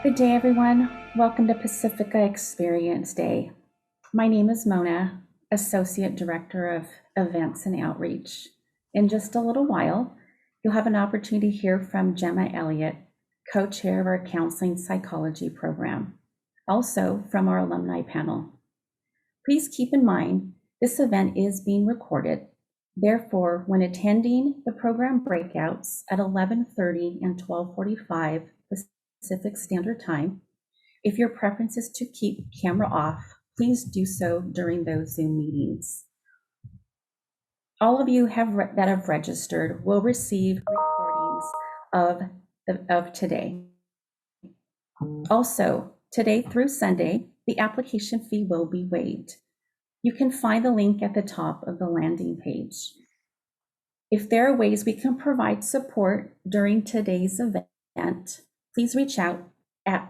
Good day, everyone. Welcome to Pacifica Experience Day. My name is Mona, Associate Director of Events and Outreach. In just a little while, you'll have an opportunity to hear from Jemma Elliot, co-chair of our Counseling Psychology program, also from our alumni panel. Please keep in mind, this event is being recorded. Therefore, when attending the program breakouts at 11:30 and 12:45 Pacific Standard Time, if your preference is to keep camera off, please do so during those Zoom meetings. All of you that have registered will receive recordings of today. Also, today through Sunday, the application fee will be waived. You can find the link at the top of the landing page. If there are ways we can provide support during today's event, please reach out at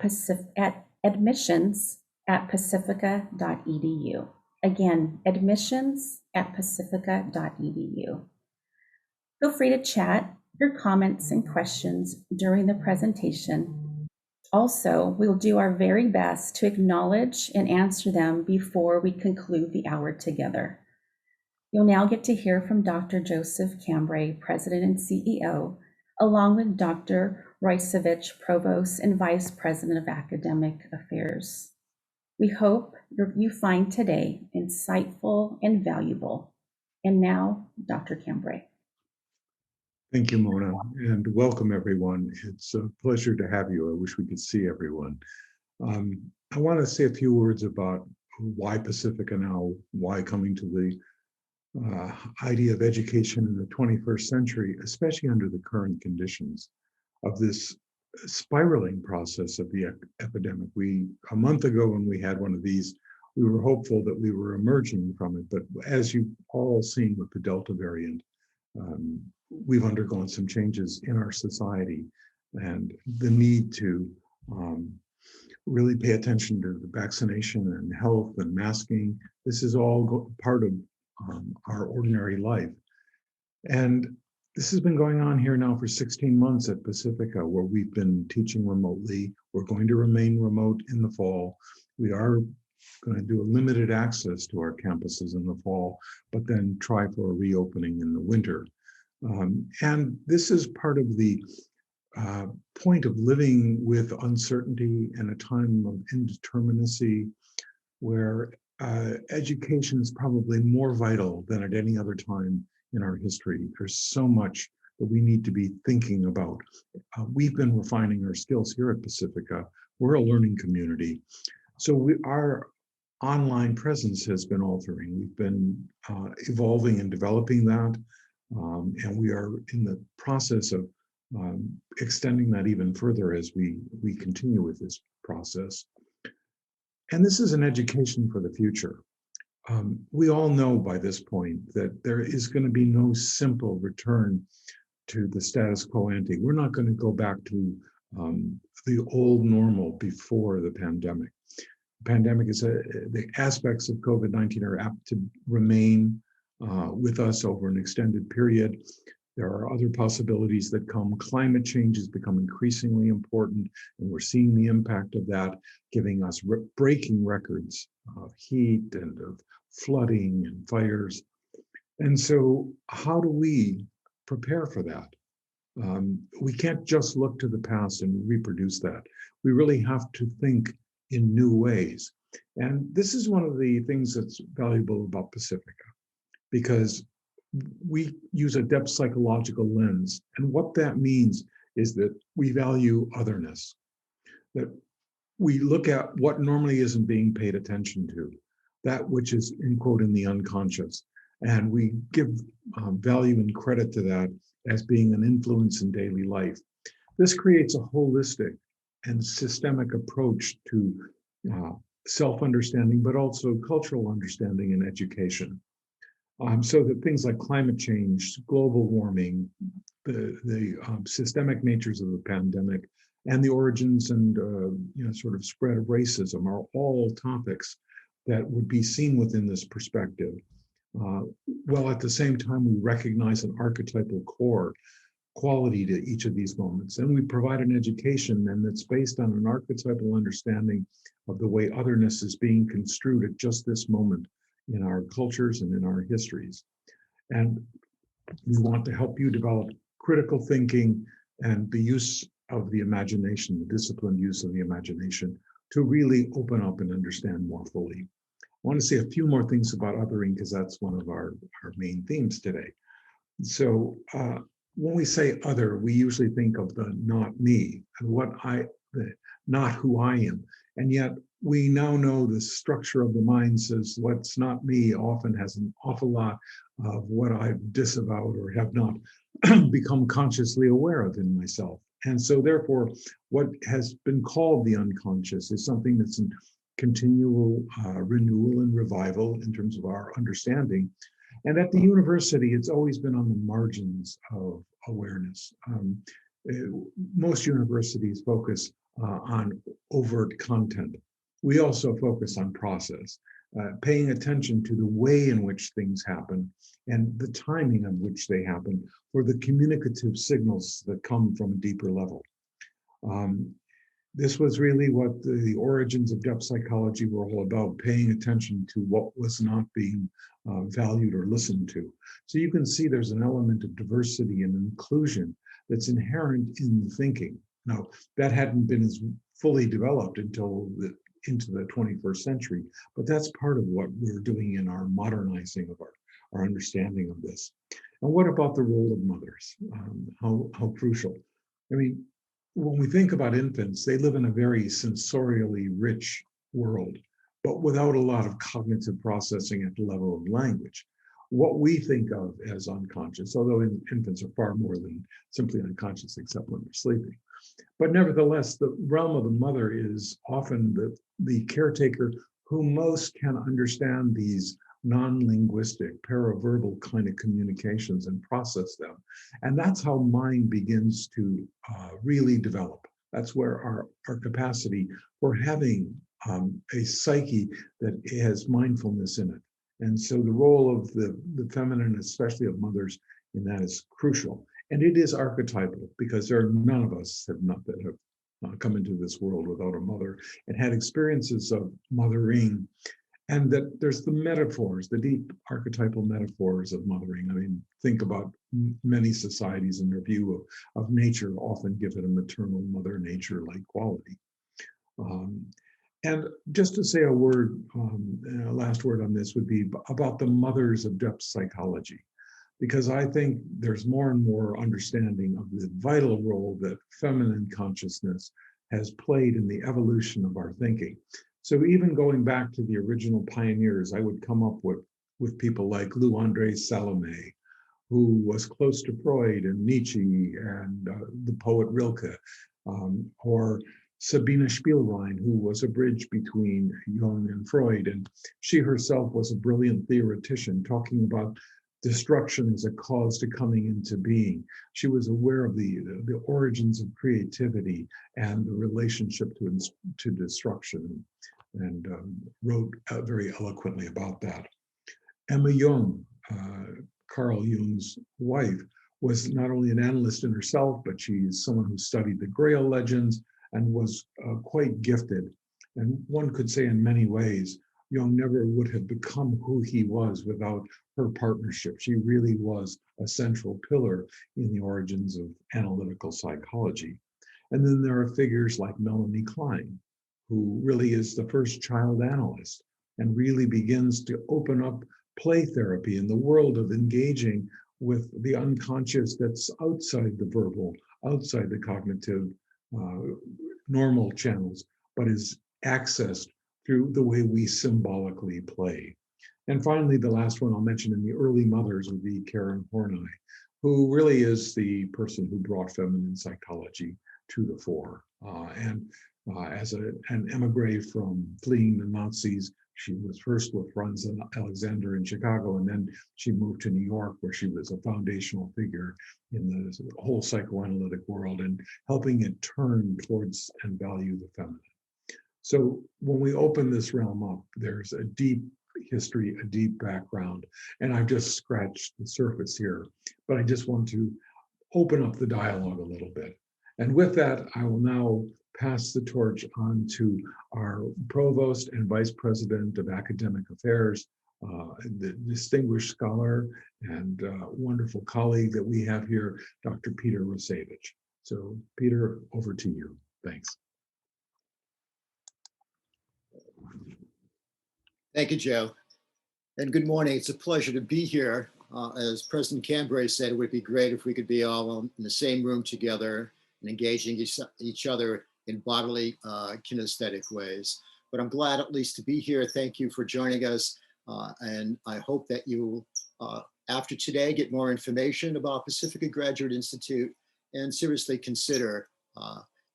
admissions@pacifica.edu. Again, admissions@pacifica.edu. Feel free to chat your comments and questions during the presentation. Also, we'll do our very best to acknowledge and answer them before we conclude the hour together. You'll now get to hear from Dr. Joseph Cambray, President and CEO, along with Dr. Roysevich, Provost and Vice President of Academic Affairs. We hope you find today insightful and valuable. And now, Dr. Cambray. Thank you, Mona, and welcome everyone. It's a pleasure to have you. I wish we could see everyone. I want to say a few words about why Pacifica now, why coming to the idea of education in the 21st century, especially under the current conditions of this spiraling process of the epidemic. A month ago when we had one of these, we were hopeful that we were emerging from it, but as you've all seen with the Delta variant, we've undergone some changes in our society, and the need to really pay attention to the vaccination and health and masking. This is all part of our ordinary life. And this has been going on here now for 16 months at Pacifica, where we've been teaching remotely. We're going to remain remote in the fall. We are going to do a limited access to our campuses in the fall, but then try for a reopening in the winter. And this is part of the point of living with uncertainty and a time of indeterminacy, where education is probably more vital than at any other time in our history. There's so much that we need to be thinking about. We've been refining our skills here at Pacifica. We're a learning community. So our online presence has been altering. We've been evolving and developing that. And we are in the process of extending that even further as we continue with this process. And this is an education for the future. We all know by this point that there is going to be no simple return to the status quo ante. We're not going to go back to the old normal before the pandemic. The pandemic the aspects of COVID-19 are apt to remain with us over an extended period. There are other possibilities that come. Climate change has become increasingly important, and we're seeing the impact of that, giving us breaking records of heat and of flooding and fires. And so, how do we prepare for that? We can't just look to the past and reproduce that. We really have to think in new ways. And this is one of the things that's valuable about Pacifica, because we use a depth psychological lens. And what that means is that we value otherness, that we look at what normally isn't being paid attention to, that which is, in quote, in the unconscious. And we give value and credit to that as being an influence in daily life. This creates a holistic and systemic approach to self-understanding, but also cultural understanding and education. So that things like climate change, global warming, the systemic natures of the pandemic, and the origins and sort of spread of racism are all topics that would be seen within this perspective. While at the same time, we recognize an archetypal core quality to each of these moments. And we provide an education and that's based on an archetypal understanding of the way otherness is being construed at just this moment in our cultures and in our histories. And we want to help you develop critical thinking and the use of the imagination, the disciplined use of the imagination, to really open up and understand more fully. I want to say a few more things about othering, because that's one of our main themes today. So when we say other, we usually think of the not me, and not who I am. And yet we now know the structure of the mind says what's not me often has an awful lot of what I've disavowed or have not become consciously aware of in myself. And so therefore, what has been called the unconscious is something that's in continual renewal and revival in terms of our understanding. And at the university, it's always been on the margins of awareness. Most universities focus on overt content. We also focus on process, paying attention to the way in which things happen and the timing of which they happen, or the communicative signals that come from a deeper level. This was really what the origins of depth psychology were all about, paying attention to what was not being valued or listened to. So you can see there's an element of diversity and inclusion that's inherent in the thinking. Now, that hadn't been as fully developed until into the 21st century, but that's part of what we're doing in our modernizing of our understanding of this. And what about the role of mothers? How crucial? I mean, when we think about infants, they live in a very sensorially rich world, but without a lot of cognitive processing at the level of language. What we think of as unconscious, although infants are far more than simply unconscious, except when they're sleeping. But nevertheless, the realm of the mother is often the caretaker who most can understand these non-linguistic, paraverbal kind of communications and process them. And that's how mind begins to really develop. That's where our capacity for having a psyche that has mindfulness in it. And so the role of the feminine, especially of mothers, in that is crucial. And it is archetypal, because there are none of us that have come into this world without a mother and had experiences of mothering. And that there's the metaphors, the deep archetypal metaphors of mothering. I mean, think about many societies in their view of nature often give it a maternal mother nature-like quality. And just to say a word, a last word on this would be about the mothers of depth psychology, because I think there's more and more understanding of the vital role that feminine consciousness has played in the evolution of our thinking. So even going back to the original pioneers, I would come up with people like Lou André Salome, who was close to Freud and Nietzsche and the poet Rilke, or Sabine Spielrein, who was a bridge between Jung and Freud. And she herself was a brilliant theoretician, talking about destruction as a cause to coming into being. She was aware of the origins of creativity and the relationship to destruction, and wrote very eloquently about that. Emma Jung, Carl Jung's wife, was not only an analyst in herself, but she's someone who studied the Grail legends and was quite gifted. And one could say in many ways, Jung never would have become who he was without her partnership. She really was a central pillar in the origins of analytical psychology. And then there are figures like Melanie Klein, who really is the first child analyst and really begins to open up play therapy in the world of engaging with the unconscious that's outside the verbal, outside the cognitive normal channels, but is accessed through the way we symbolically play. And finally, the last one I'll mention in the early mothers would be Karen Horney, who really is the person who brought feminine psychology to the fore. As an emigre from fleeing the Nazis, she was first with Franz Alexander in Chicago, and then she moved to New York, where she was a foundational figure in the whole psychoanalytic world and helping it turn towards and value the feminine. So when we open this realm up, there's a deep history, a deep background, and I've just scratched the surface here, but I just want to open up the dialogue a little bit. And with that, I will now pass the torch on to our provost and vice president of academic affairs, the distinguished scholar and wonderful colleague that we have here, Dr. Peter Rosevich. So Peter, over to you. Thanks. Thank you, Joe. And good morning. It's a pleasure to be here. As President Cambray said, it would be great if we could be all in the same room together and engaging each other in bodily kinesthetic ways. But I'm glad at least to be here. Thank you for joining us. And I hope that you, after today, get more information about Pacifica Graduate Institute and seriously consider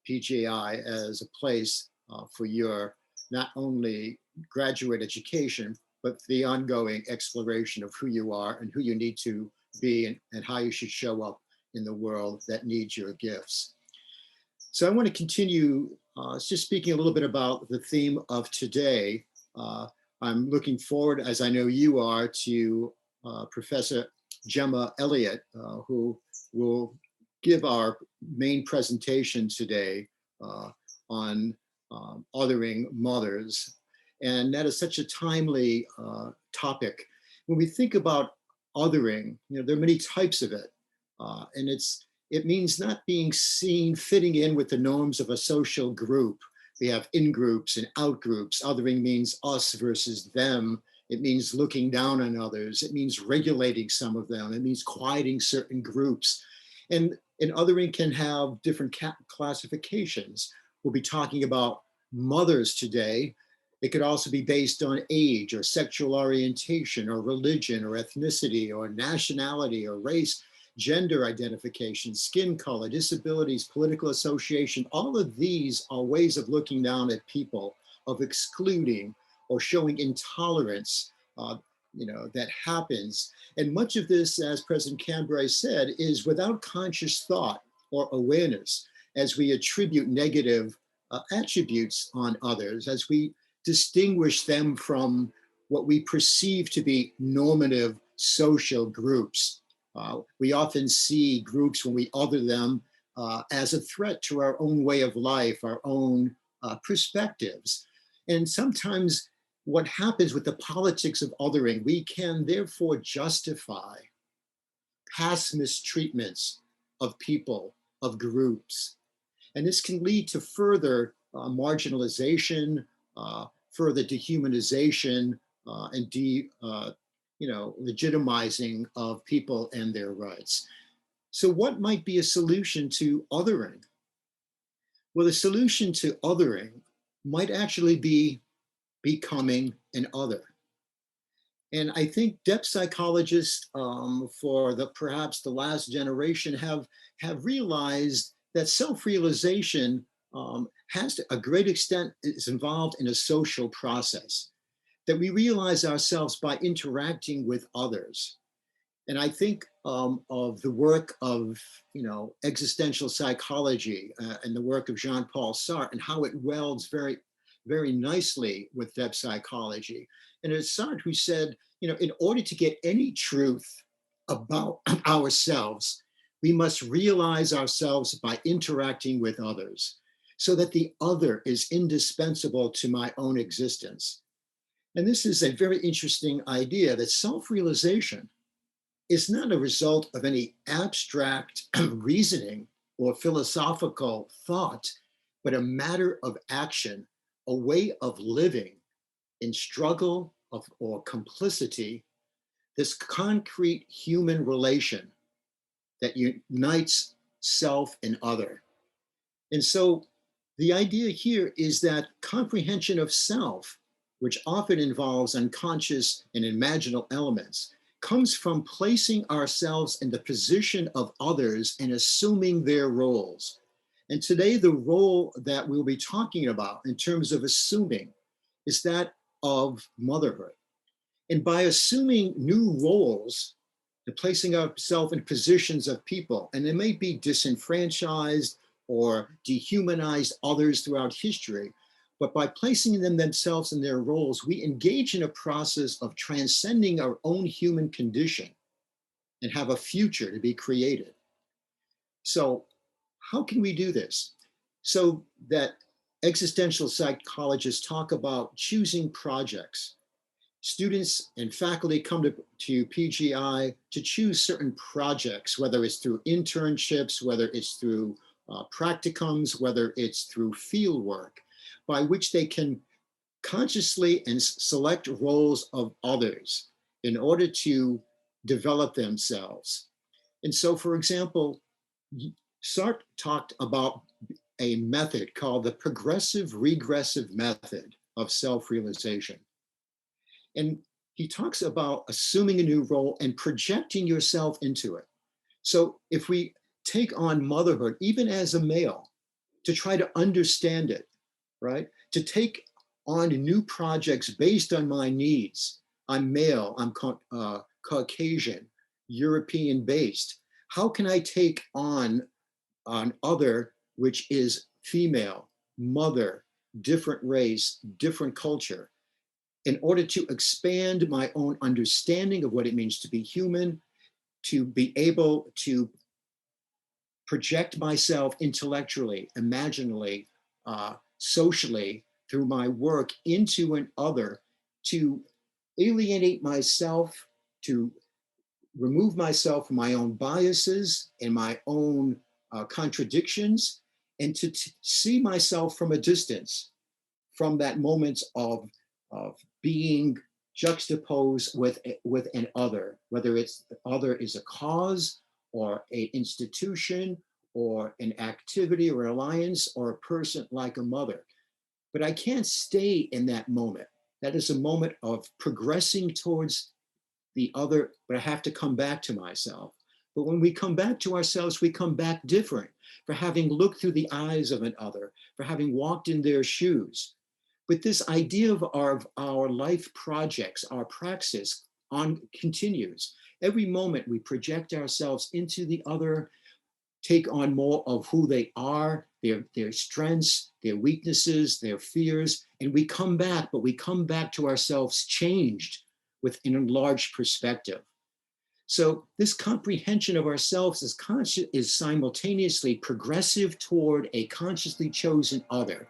PGI as a place for your not only graduate education, but the ongoing exploration of who you are and who you need to be and how you should show up in the world that needs your gifts. So I want to continue just speaking a little bit about the theme of today. I'm looking forward, as I know you are, to Professor Jemma Elliot, who will give our main presentation today on othering mothers. And that is such a timely topic. When we think about othering, there are many types of it. And it means not being seen fitting in with the norms of a social group. We have in-groups and out-groups. Othering means us versus them. It means looking down on others. It means regulating some of them. It means quieting certain groups. And othering can have different classifications. We'll be talking about mothers today. It could also be based on age or sexual orientation or religion or ethnicity or nationality or race, gender identification, skin color, disabilities, political association. All of these are ways of looking down at people, of excluding or showing intolerance that happens. And much of this, as President Cambray said, is without conscious thought or awareness as we attribute negative attributes on others, as we distinguish them from what we perceive to be normative social groups. We often see groups when we other them as a threat to our own way of life, our own perspectives. And sometimes what happens with the politics of othering, we can therefore justify past mistreatments of people, of groups. And this can lead to further marginalization, further dehumanization, and legitimizing of people and their rights. So what might be a solution to othering? Well, the solution to othering might actually be becoming an other. And I think depth psychologists for perhaps the last generation have realized that self-realization has to a great extent is involved in a social process, that we realize ourselves by interacting with others. And I think of the work of existential psychology and the work of Jean-Paul Sartre and how it welds very very nicely with depth psychology. And it's Sartre who said, in order to get any truth about ourselves, we must realize ourselves by interacting with others, so that the other is indispensable to my own existence. And this is a very interesting idea, that self-realization is not a result of any abstract reasoning or philosophical thought, but a matter of action, a way of living in struggle or complicity, this concrete human relation that unites self and other. And so the idea here is that comprehension of self, which often involves unconscious and imaginal elements, comes from placing ourselves in the position of others and assuming their roles. And today, the role that we'll be talking about in terms of assuming is that of motherhood. And by assuming new roles and placing ourselves in positions of people, and they may be disenfranchised or dehumanized others throughout history, but by placing them themselves in their roles, we engage in a process of transcending our own human condition and have a future to be created. So how can we do this? So that existential psychologists talk about choosing projects. Students and faculty come to PGI to choose certain projects, whether it's through internships, whether it's through practicums, whether it's through field work, by which they can consciously and select roles of others in order to develop themselves. And so, for example, Sartre talked about a method called the progressive regressive method of self-realization. And he talks about assuming a new role and projecting yourself into it. So if we take on motherhood, even as a male, to try to understand it, right? To take on new projects based on my needs. I'm male, I'm Caucasian, European based. How can I take on other, which is female, mother, different race, different culture, in order to expand my own understanding of what it means to be human, to be able to project myself intellectually, imaginally, socially, through my work into an other, to alienate myself, to remove myself from my own biases and my own contradictions, and to see myself from a distance, from that moment of being juxtaposed with an other, whether it's the other is a cause or an institution or an activity or alliance or a person like a mother. But I can't stay in that moment. That is a moment of progressing towards the other, but I have to come back to myself. But when we come back to ourselves, we come back different for having looked through the eyes of an other, for having walked in their shoes. But this idea of our life projects, our praxis continues. Every moment we project ourselves into the other, take on more of who they are, their strengths, their weaknesses, their fears, and we come back, but we come back to ourselves changed with an enlarged perspective. So this comprehension of ourselves is simultaneously progressive toward a consciously chosen other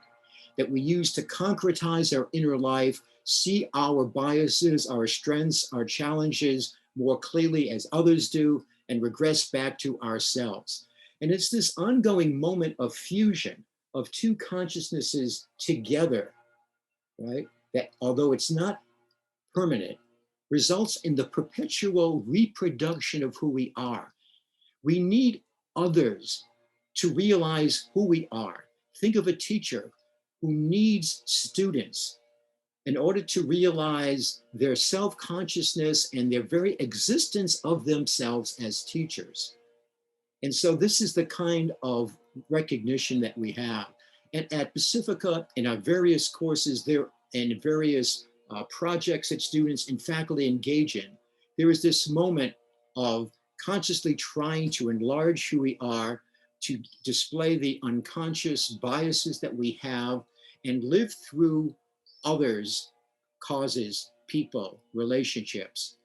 that we use to concretize our inner life, see our biases, our strengths, our challenges more clearly as others do, and regress back to ourselves. And it's this ongoing moment of fusion of two consciousnesses together, right? That although it's not permanent, results in the perpetual reproduction of who we are. We need others to realize who we are. Think of a teacher who needs students in order to realize their self-consciousness and their very existence of themselves as teachers. And so this is the kind of recognition that we have. And at Pacifica, in our various courses there and various projects that students and faculty engage in, there is this moment of consciously trying to enlarge who we are, to display the unconscious biases that we have, and live through others, causes, people, relationships.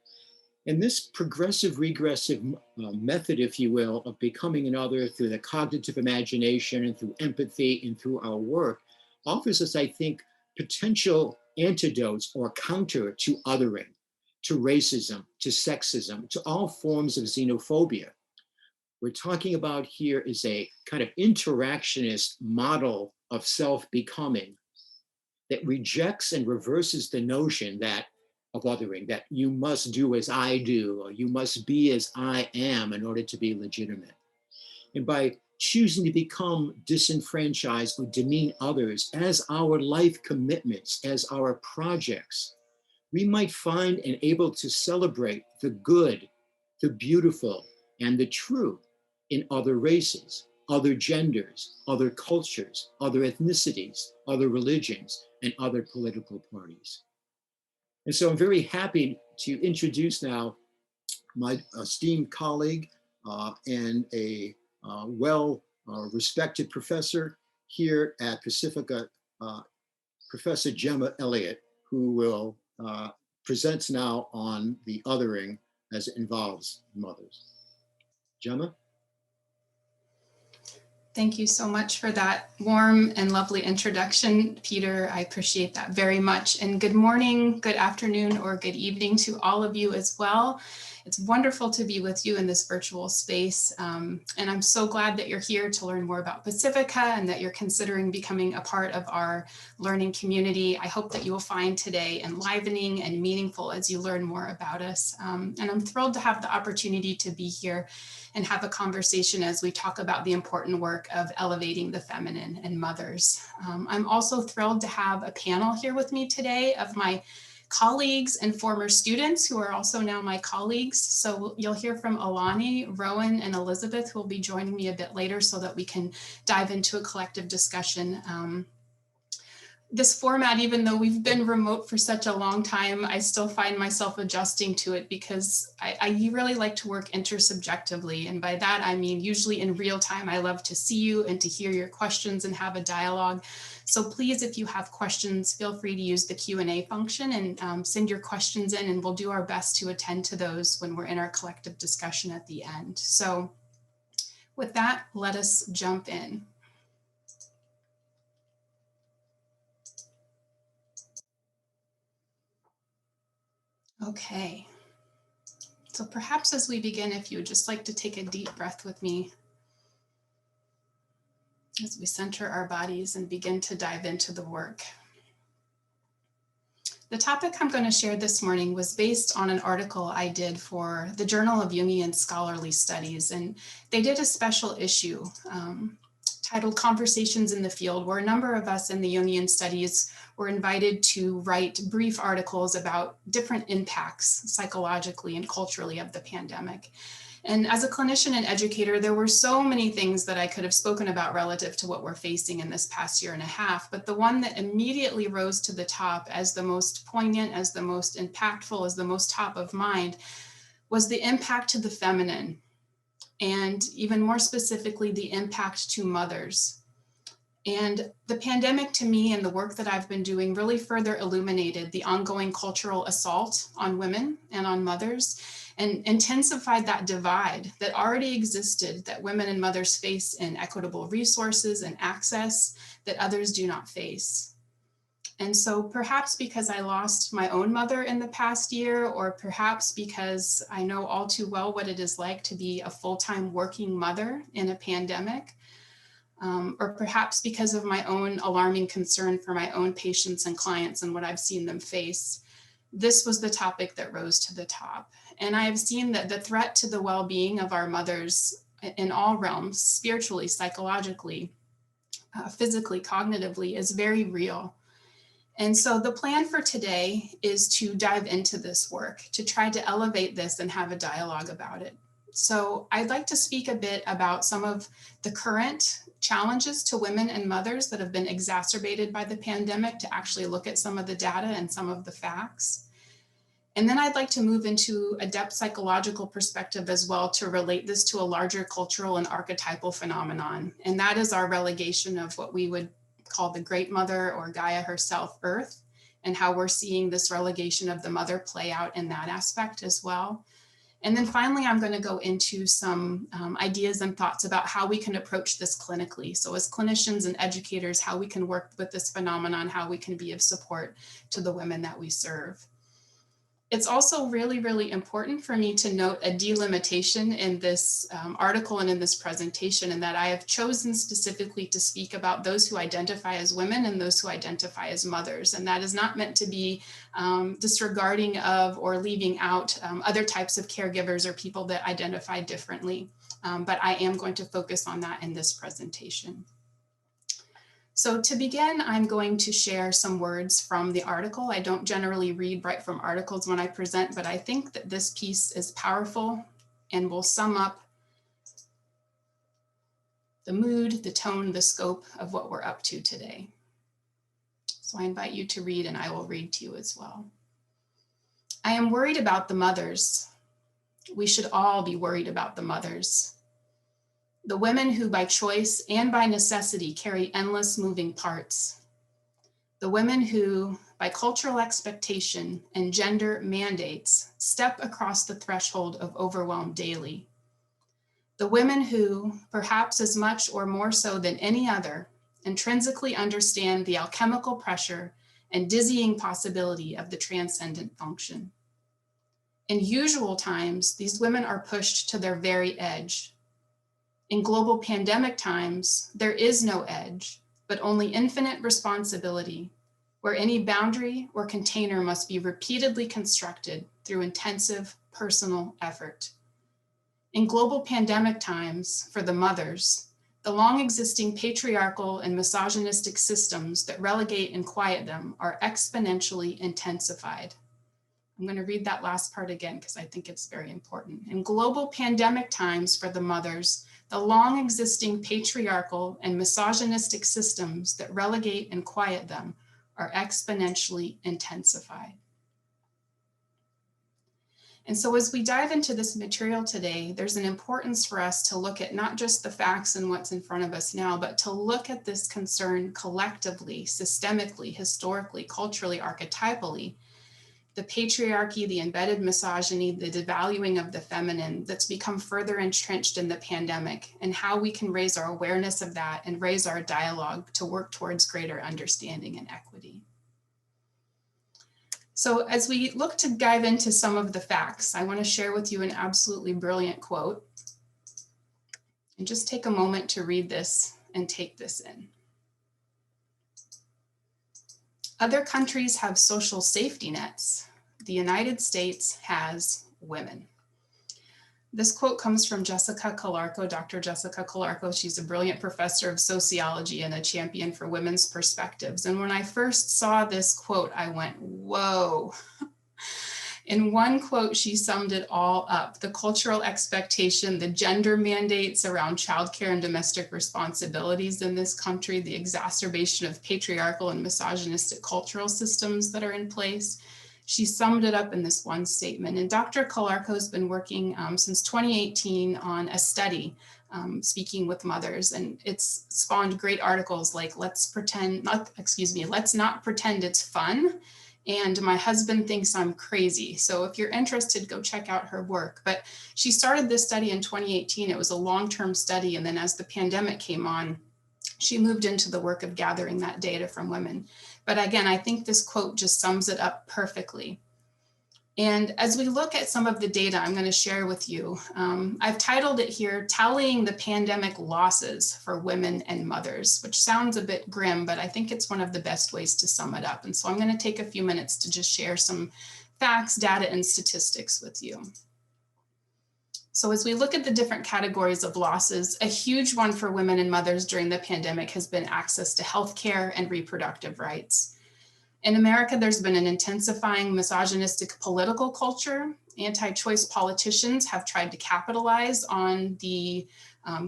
And this progressive regressive method, if you will, of becoming another through the cognitive imagination and through empathy and through our work offers us, I think, potential antidotes or counter to othering, to racism, to sexism, to all forms of xenophobia. We're talking about here is a kind of interactionist model of self-becoming that rejects and reverses the notion that of othering, that you must do as I do, or you must be as I am in order to be legitimate. And by choosing to become disenfranchised or demean others as our life commitments, as our projects, we might find and able to celebrate the good, the beautiful, and the true in other races, other genders, other cultures, other ethnicities, other religions, and other political parties. And so I'm very happy to introduce now my esteemed colleague and a well-respected professor here at Pacifica, Professor Jemma Elliot, who will present now on the othering as it involves mothers. Jemma? Thank you so much for that warm and lovely introduction, Peter. I appreciate that very much. And good morning, good afternoon, or good evening to all of you as well. It's wonderful to be with you in this virtual space. And I'm so glad that you're here to learn more about Pacifica and that you're considering becoming a part of our learning community. I hope that you will find today enlivening and meaningful as you learn more about us. And I'm thrilled to have the opportunity to be here and have a conversation as we talk about the important work of elevating the feminine and mothers. I'm also thrilled to have a panel here with me today of my colleagues and former students who are also now my colleagues. So you'll hear from Alani, Rowan, and Elizabeth, who will be joining me a bit later so that we can dive into a collective discussion. This format, even though we've been remote for such a long time, I still find myself adjusting to it because I really like to work intersubjectively. And by that, I mean, usually in real time, I love to see you and to hear your questions and have a dialogue. So please, if you have questions, feel free to use the Q&A function and send your questions in, and we'll do our best to attend to those when we're in our collective discussion at the end. So with that, let us jump in. Okay, so perhaps as we begin, if you would just like to take a deep breath with me as we center our bodies and begin to dive into the work. The topic I'm going to share this morning was based on an article I did for the Journal of Jungian Scholarly Studies, and they did a special issue titled Conversations in the Field, where a number of us in the Jungian studies were invited to write brief articles about different impacts psychologically and culturally of the pandemic. And as a clinician and educator, there were so many things that I could have spoken about relative to what we're facing in this past year and a half. But the one that immediately rose to the top as the most poignant, as the most impactful, as the most top of mind was the impact to the feminine, and even more specifically, the impact to mothers. And the pandemic, to me, and the work that I've been doing really further illuminated the ongoing cultural assault on women and on mothers, and intensified that divide that already existed that women and mothers face in equitable resources and access that others do not face. And so perhaps because I lost my own mother in the past year, or perhaps because I know all too well what it is like to be a full-time working mother in a pandemic, or perhaps because of my own alarming concern for my own patients and clients and what I've seen them face, this was the topic that rose to the top. And I have seen that the threat to the well-being of our mothers in all realms, spiritually, psychologically, physically, cognitively, is very real. And so the plan for today is to dive into this work, to try to elevate this and have a dialogue about it. So I'd like to speak a bit about some of the current challenges to women and mothers that have been exacerbated by the pandemic, to actually look at some of the data and some of the facts. And then I'd like to move into a depth psychological perspective as well, to relate this to a larger cultural and archetypal phenomenon. And that is our relegation of what we would called the Great Mother, or Gaia herself, Earth, and how we're seeing this relegation of the mother play out in that aspect as well. And then finally, I'm going to go into some ideas and thoughts about how we can approach this clinically. So as clinicians and educators, how we can work with this phenomenon, how we can be of support to the women that we serve. It's also really, really important for me to note a delimitation in this article and in this presentation, and that I have chosen specifically to speak about those who identify as women and those who identify as mothers. And that is not meant to be disregarding of or leaving out other types of caregivers or people that identify differently. But I am going to focus on that in this presentation. So to begin, I'm going to share some words from the article. I don't generally read right from articles when I present, but I think that this piece is powerful and will sum up the mood, the tone, the scope of what we're up to today. So I invite you to read, and I will read to you as well. I am worried about the mothers. We should all be worried about the mothers. The women who by choice and by necessity carry endless moving parts. The women who, by cultural expectation and gender mandates, step across the threshold of overwhelm daily. The women who, perhaps as much or more so than any other, intrinsically understand the alchemical pressure and dizzying possibility of the transcendent function. In usual times, these women are pushed to their very edge. In global pandemic times, there is no edge, but only infinite responsibility, where any boundary or container must be repeatedly constructed through intensive personal effort. In global pandemic times, for the mothers, the long existing patriarchal and misogynistic systems that relegate and quiet them are exponentially intensified. I'm going to read that last part again because I think it's very important. In global pandemic times for the mothers, the long existing patriarchal and misogynistic systems that relegate and quiet them are exponentially intensified. And so as we dive into this material today, there's an importance for us to look at not just the facts and what's in front of us now, but to look at this concern collectively, systemically, historically, culturally, archetypally. The patriarchy, the embedded misogyny, the devaluing of the feminine that's become further entrenched in the pandemic, and how we can raise our awareness of that and raise our dialogue to work towards greater understanding and equity. So as we look to dive into some of the facts, I want to share with you an absolutely brilliant quote. And just take a moment to read this and take this in. Other countries have social safety nets. The United States has women. This quote comes from Jessica Calarco, Dr. Jessica Calarco. She's a brilliant professor of sociology and a champion for women's perspectives. And when I first saw this quote, I went, whoa. In one quote, she summed it all up: the cultural expectation, the gender mandates around childcare and domestic responsibilities in this country, the exacerbation of patriarchal and misogynistic cultural systems that are in place. She summed it up in this one statement. And Dr. Calarco has been working since 2018 on a study speaking with mothers, and it's spawned great articles like let's not pretend it's fun, and my husband thinks I'm crazy. So if you're interested, go check out her work. But she started this study in 2018. It was a long-term study. And then as the pandemic came on, she moved into the work of gathering that data from women. But again, I think this quote just sums it up perfectly. And as we look at some of the data I'm going to share with you, I've titled it here, Tallying the Pandemic Losses for Women and Mothers, which sounds a bit grim, but I think it's one of the best ways to sum it up. And so I'm going to take a few minutes to just share some facts, data, and statistics with you. So as we look at the different categories of losses, a huge one for women and mothers during the pandemic has been access to healthcare and reproductive rights. In America, there's been an intensifying misogynistic political culture. Anti-choice politicians have tried to capitalize on the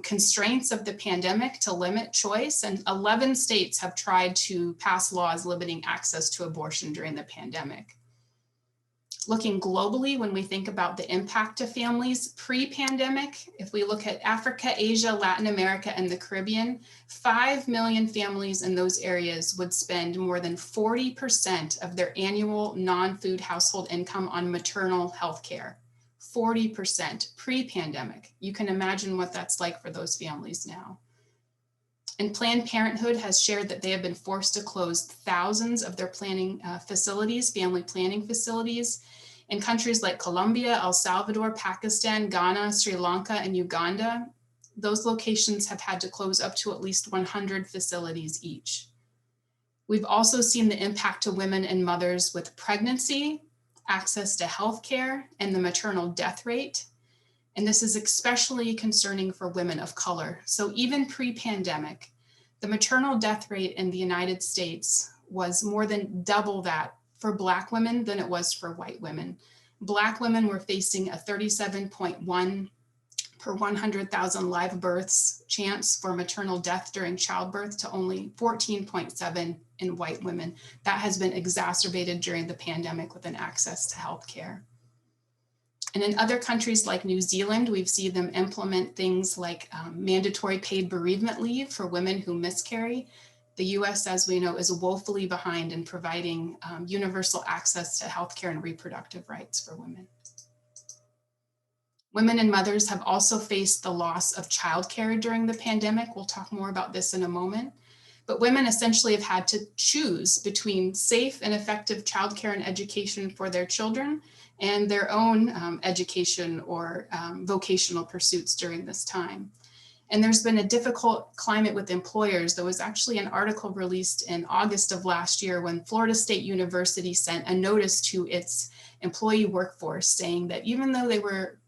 constraints of the pandemic to limit choice, and 11 states have tried to pass laws limiting access to abortion during the pandemic. Looking globally, when we think about the impact of families pre-pandemic, if we look at Africa, Asia, Latin America, and the Caribbean, 5 million families in those areas would spend more than 40% of their annual non-food household income on maternal health care. 40% pre-pandemic. You can imagine what that's like for those families now. And Planned Parenthood has shared that they have been forced to close thousands of their planning facilities, family planning facilities, in countries like Colombia, El Salvador, Pakistan, Ghana, Sri Lanka, and Uganda. Those locations have had to close up to at least 100 facilities each. We've also seen the impact to women and mothers with pregnancy, access to healthcare, and the maternal death rate. And this is especially concerning for women of color. So even pre-pandemic, the maternal death rate in the United States was more than double that for Black women than it was for white women. Black women were facing a 37.1 per 100,000 live births chance for maternal death during childbirth to only 14.7 in white women. That has been exacerbated during the pandemic with an access to healthcare. And in other countries like New Zealand, we've seen them implement things like mandatory paid bereavement leave for women who miscarry. The US, as we know, is woefully behind in providing universal access to healthcare and reproductive rights for women. Women and mothers have also faced the loss of childcare during the pandemic. We'll talk more about this in a moment. But women essentially have had to choose between safe and effective childcare and education for their children and their own education or vocational pursuits during this time. And there's been a difficult climate with employers. There was actually an article released in August of last year when Florida State University sent a notice to its employee workforce saying that even though they were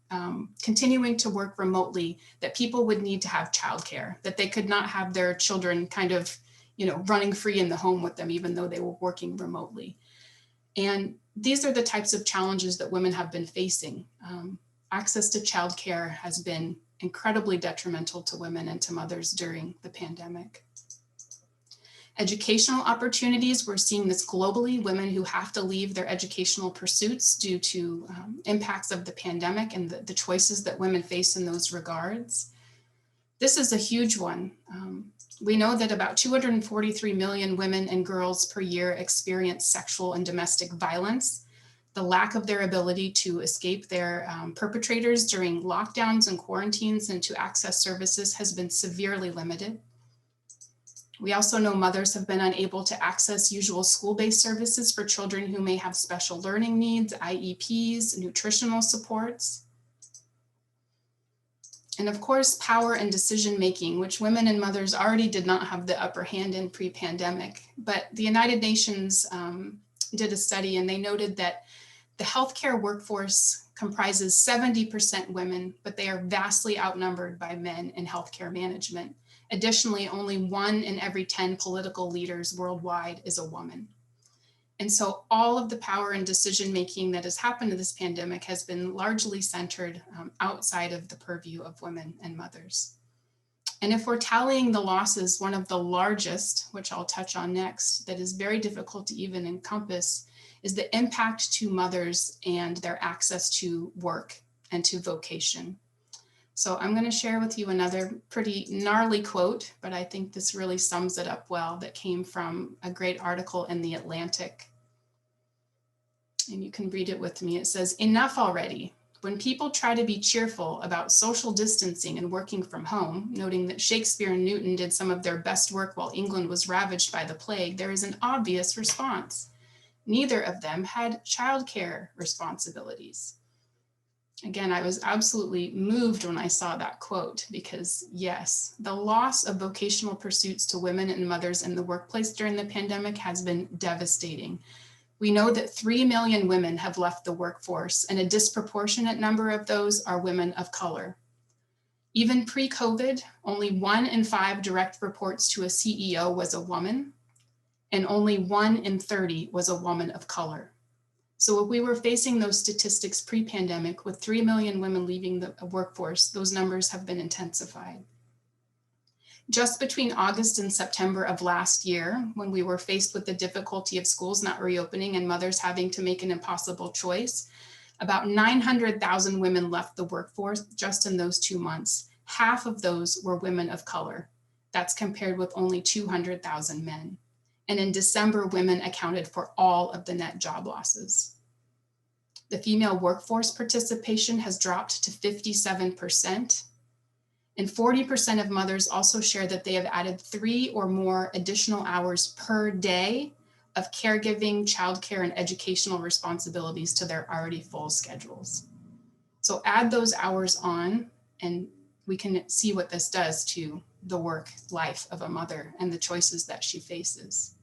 continuing to work remotely, that people would need to have childcare, that they could not have their children kind of, running free in the home with them, even though they were working remotely. And these are the types of challenges that women have been facing. Access to childcare has been incredibly detrimental to women and to mothers during the pandemic. Educational opportunities, we're seeing this globally, women who have to leave their educational pursuits due to impacts of the pandemic and the choices that women face in those regards. This is a huge one. We know that about 243 million women and girls per year experience sexual and domestic violence. The lack of their ability to escape their perpetrators during lockdowns and quarantines and to access services has been severely limited. We also know mothers have been unable to access usual school-based services for children who may have special learning needs, IEPs, nutritional supports. And of course, power and decision-making, which women and mothers already did not have the upper hand in pre-pandemic. But the United Nations did a study and they noted that the healthcare workforce comprises 70% women, but they are vastly outnumbered by men in healthcare management. Additionally, only 1 in every 10 political leaders worldwide is a woman. And so all of the power and decision-making that has happened in this pandemic has been largely centered outside of the purview of women and mothers. And if we're tallying the losses, one of the largest, which I'll touch on next, that is very difficult to even encompass, is the impact to mothers and their access to work and to vocation. So I'm going to share with you another pretty gnarly quote, but I think this really sums it up well, that came from a great article in The Atlantic. And you can read it with me. It says, "Enough already. When people try to be cheerful about social distancing and working from home, noting that Shakespeare and Newton did some of their best work while England was ravaged by the plague, there is an obvious response. Neither of them had childcare responsibilities." Again, I was absolutely moved when I saw that quote because yes, the loss of vocational pursuits to women and mothers in the workplace during the pandemic has been devastating. We know that 3 million women have left the workforce and a disproportionate number of those are women of color. Even pre-COVID, only 1 in 5 direct reports to a CEO was a woman and only 1 in 30 was a woman of color. So if we were facing those statistics pre-pandemic with 3 million women leaving the workforce, those numbers have been intensified. Just between August and September of last year, when we were faced with the difficulty of schools not reopening and mothers having to make an impossible choice, about 900,000 women left the workforce just in those 2 months. Half of those were women of color. That's compared with only 200,000 men. And in December, women accounted for all of the net job losses. The female workforce participation has dropped to 57%. And 40% of mothers also share that they have added 3 or more additional hours per day of caregiving, childcare, and educational responsibilities to their already full schedules. So add those hours on, and we can see what this does to the work life of a mother and the choices that she faces.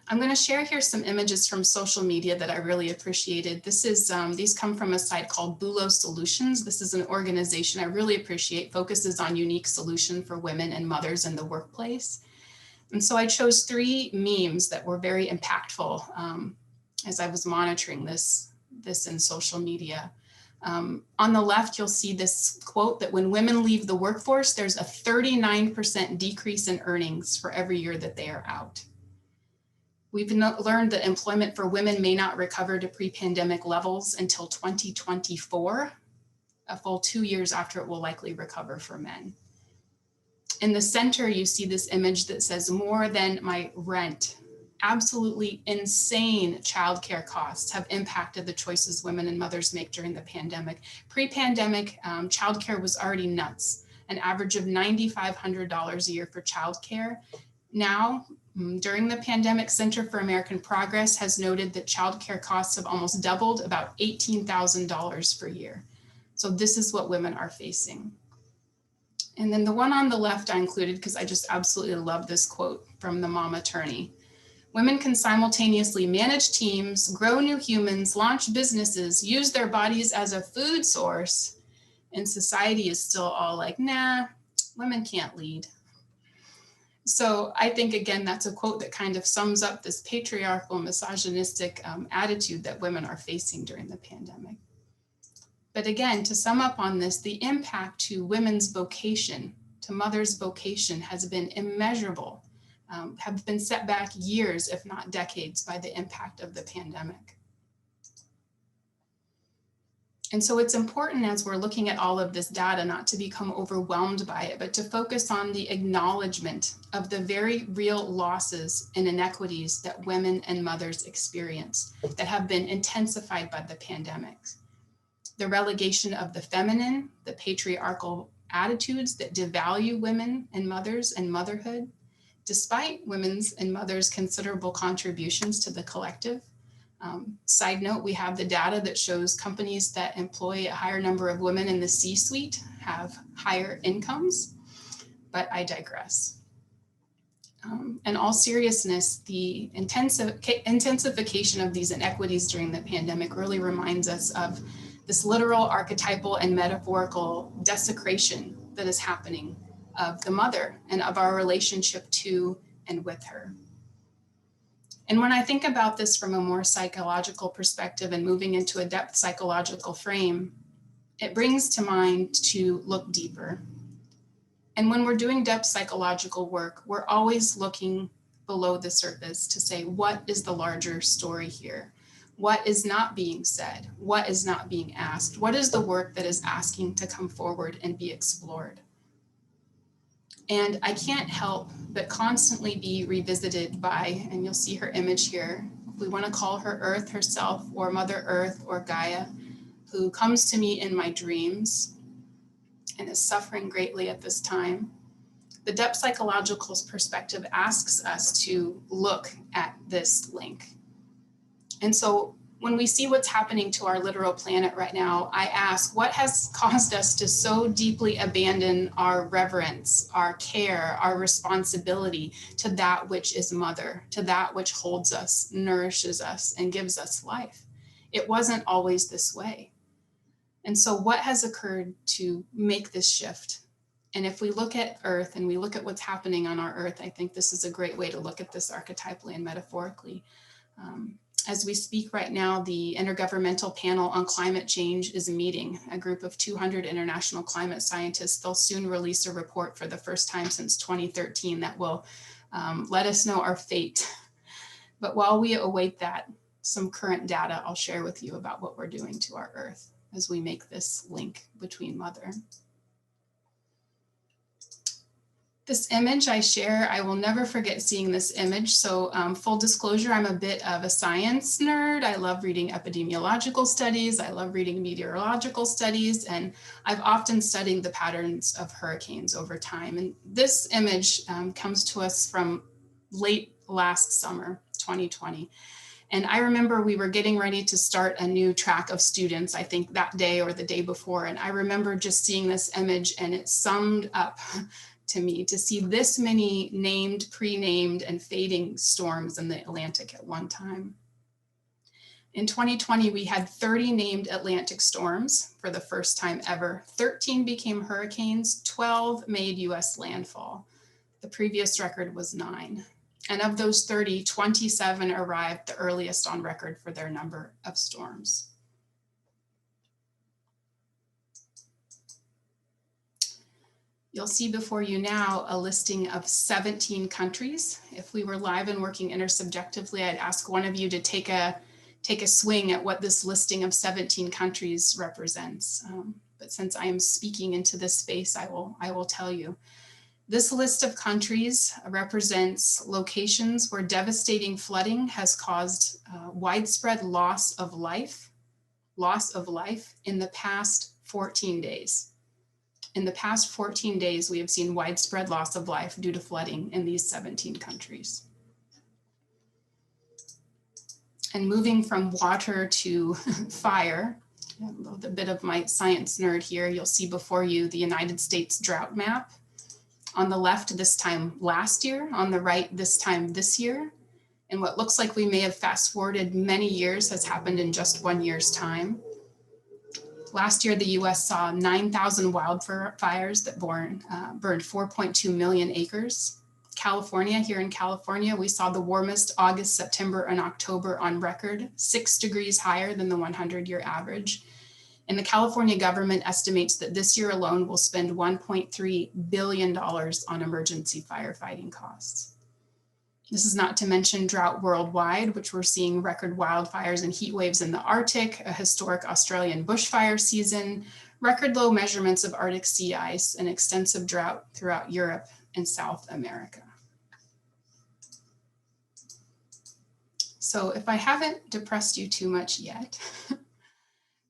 I'm going to share here some images from social media that I really appreciated. These come from a site called Bulo Solutions. This is an organization I really appreciate, focuses on unique solution for women and mothers in the workplace. And so I chose 3 memes that were very impactful as I was monitoring this in social media. On the left, you'll see this quote that when women leave the workforce, there's a 39% decrease in earnings for every year that they are out. We've learned that employment for women may not recover to pre-pandemic levels until 2024, a full 2 years after it will likely recover for men. In the center, you see this image that says more than my rent. Absolutely insane childcare costs have impacted the choices women and mothers make during the pandemic. Pre-pandemic, childcare was already nuts, an average of $9,500 a year for childcare. Now, during the pandemic, Center for American Progress has noted that childcare costs have almost doubled, about $18,000 per year. So this is what women are facing. And then the one on the left I included because I just absolutely love this quote from the mom attorney. Women can simultaneously manage teams, grow new humans, launch businesses, use their bodies as a food source, and society is still all like, nah, women can't lead. So I think, again, that's a quote that kind of sums up this patriarchal, misogynistic attitude that women are facing during the pandemic. But again, to sum up on this, the impact to women's vocation, to mothers' vocation, has been immeasurable, have been set back years, if not decades, by the impact of the pandemic. And so it's important as we're looking at all of this data not to become overwhelmed by it, but to focus on the acknowledgement of the very real losses and inequities that women and mothers experience that have been intensified by the pandemic. The relegation of the feminine, the patriarchal attitudes that devalue women and mothers and motherhood, despite women's and mothers' considerable contributions to the collective. Side note, we have the data that shows companies that employ a higher number of women in the C-suite have higher incomes, but I digress. In all seriousness, the intensification of these inequities during the pandemic really reminds us of this literal, archetypal, and metaphorical desecration that is happening of the mother and of our relationship to and with her. And when I think about this from a more psychological perspective and moving into a depth psychological frame, it brings to mind to look deeper. And when we're doing depth psychological work, we're always looking below the surface to say, what is the larger story here? What is not being said? What is not being asked? What is the work that is asking to come forward and be explored? And I can't help but constantly be revisited by, and you'll see her image here, we want to call her Earth herself, or Mother Earth, or Gaia, who comes to me in my dreams and is suffering greatly at this time. The depth psychological perspective asks us to look at this link. And so when we see what's happening to our literal planet right now, I ask, what has caused us to so deeply abandon our reverence, our care, our responsibility to that which is mother, to that which holds us, nourishes us, and gives us life? It wasn't always this way. And so what has occurred to make this shift? And if we look at Earth and we look at what's happening on our Earth, I think this is a great way to look at this archetypally and metaphorically. As we speak right now, the Intergovernmental Panel on Climate Change is meeting, a group of 200 international climate scientists. They'll soon release a report for the first time since 2013 that will let us know our fate. But while we await that, some current data I'll share with you about what we're doing to our Earth as we make this link between Mother. This image I share, I will never forget seeing this image. So full disclosure, I'm a bit of a science nerd. I love reading epidemiological studies. I love reading meteorological studies, and I've often studied the patterns of hurricanes over time. And this image comes to us from late last summer, 2020. And I remember we were getting ready to start a new track of students, I think that day or the day before. And I remember just seeing this image, and it summed up to me to see this many named, pre-named, and fading storms in the Atlantic at one time. In 2020, we had 30 named Atlantic storms for the first time ever. 13 became hurricanes, 12 made US landfall. The previous record was 9. And of those 30, 27 arrived the earliest on record for their number of storms. You'll see before you now a listing of 17 countries. If we were live and working intersubjectively, I'd ask one of you to take a swing at what this listing of 17 countries represents. But since I am speaking into this space, I will tell you. This list of countries represents locations where devastating flooding has caused widespread loss of life in the past 14 days. In the past 14 days, we have seen widespread loss of life due to flooding in these 17 countries. And moving from water to fire, a bit of my science nerd here, you'll see before you the United States drought map. On the left, this time last year, on the right, this time this year. And what looks like we may have fast forwarded many years has happened in just 1 year's time. Last year, the US saw 9,000 wildfires that burned 4.2 million acres. California, here in California, we saw the warmest August, September, and October on record, 6 degrees higher than the 100-year average. And the California government estimates that this year alone will spend $1.3 billion on emergency firefighting costs. This is not to mention drought worldwide, which we're seeing record wildfires and heat waves in the Arctic, a historic Australian bushfire season, record low measurements of Arctic sea ice, and extensive drought throughout Europe and South America. So if I haven't depressed you too much yet,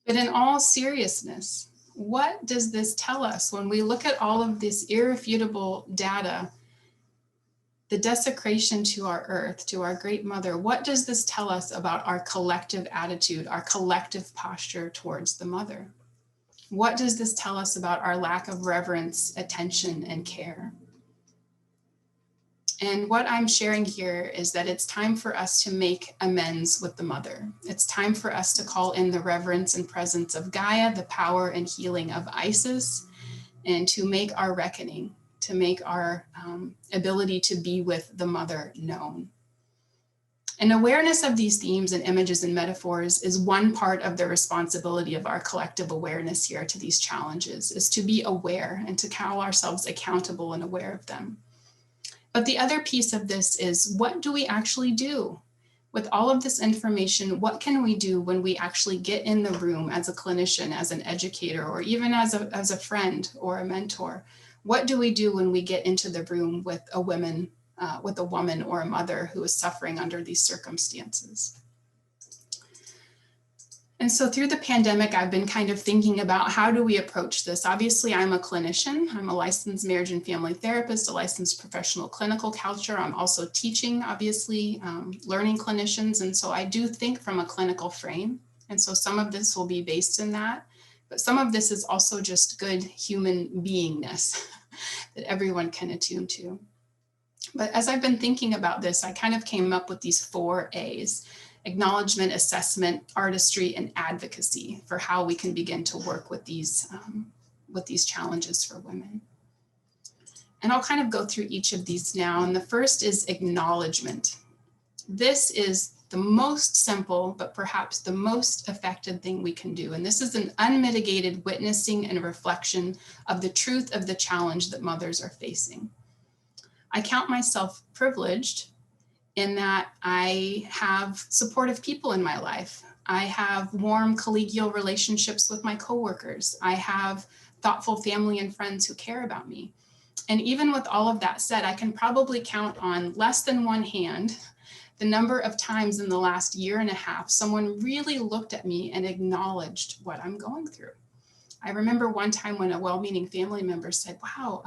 but in all seriousness, what does this tell us when we look at all of this irrefutable data, the desecration to our earth, to our great mother? What does this tell us about our collective attitude, our collective posture towards the mother? What does this tell us about our lack of reverence, attention, and care? And what I'm sharing here is that it's time for us to make amends with the mother. It's time for us to call in the reverence and presence of Gaia, the power and healing of Isis, and to make our reckoning, to make our ability to be with the mother known. And awareness of these themes and images and metaphors is one part of the responsibility of our collective awareness here to these challenges, is to be aware and to call ourselves accountable and aware of them. But the other piece of this is, what do we actually do? With all of this information, what can we do when we actually get in the room as a clinician, as an educator, or even as a friend or a mentor? What do we do when we get into the room with a woman or a mother who is suffering under these circumstances? And so through the pandemic, I've been kind of thinking about, how do we approach this? Obviously, I'm a clinician. I'm a licensed marriage and family therapist, a licensed professional clinical counselor. I'm also teaching, obviously, learning clinicians. And so I do think from a clinical frame. And so some of this will be based in that, but some of this is also just good human beingness that everyone can attune to. But as I've been thinking about this, I kind of came up with these 4 A's: acknowledgement, assessment, artistry, and advocacy, for how we can begin to work with these challenges for women. And I'll kind of go through each of these now. And the first is acknowledgement. This is the most simple, but perhaps the most effective thing we can do. And this is an unmitigated witnessing and reflection of the truth of the challenge that mothers are facing. I count myself privileged in that I have supportive people in my life. I have warm collegial relationships with my coworkers. I have thoughtful family and friends who care about me. And even with all of that said, I can probably count on less than one hand the number of times in the last year and a half someone really looked at me and acknowledged what I'm going through. I remember one time when a well-meaning family member said, wow,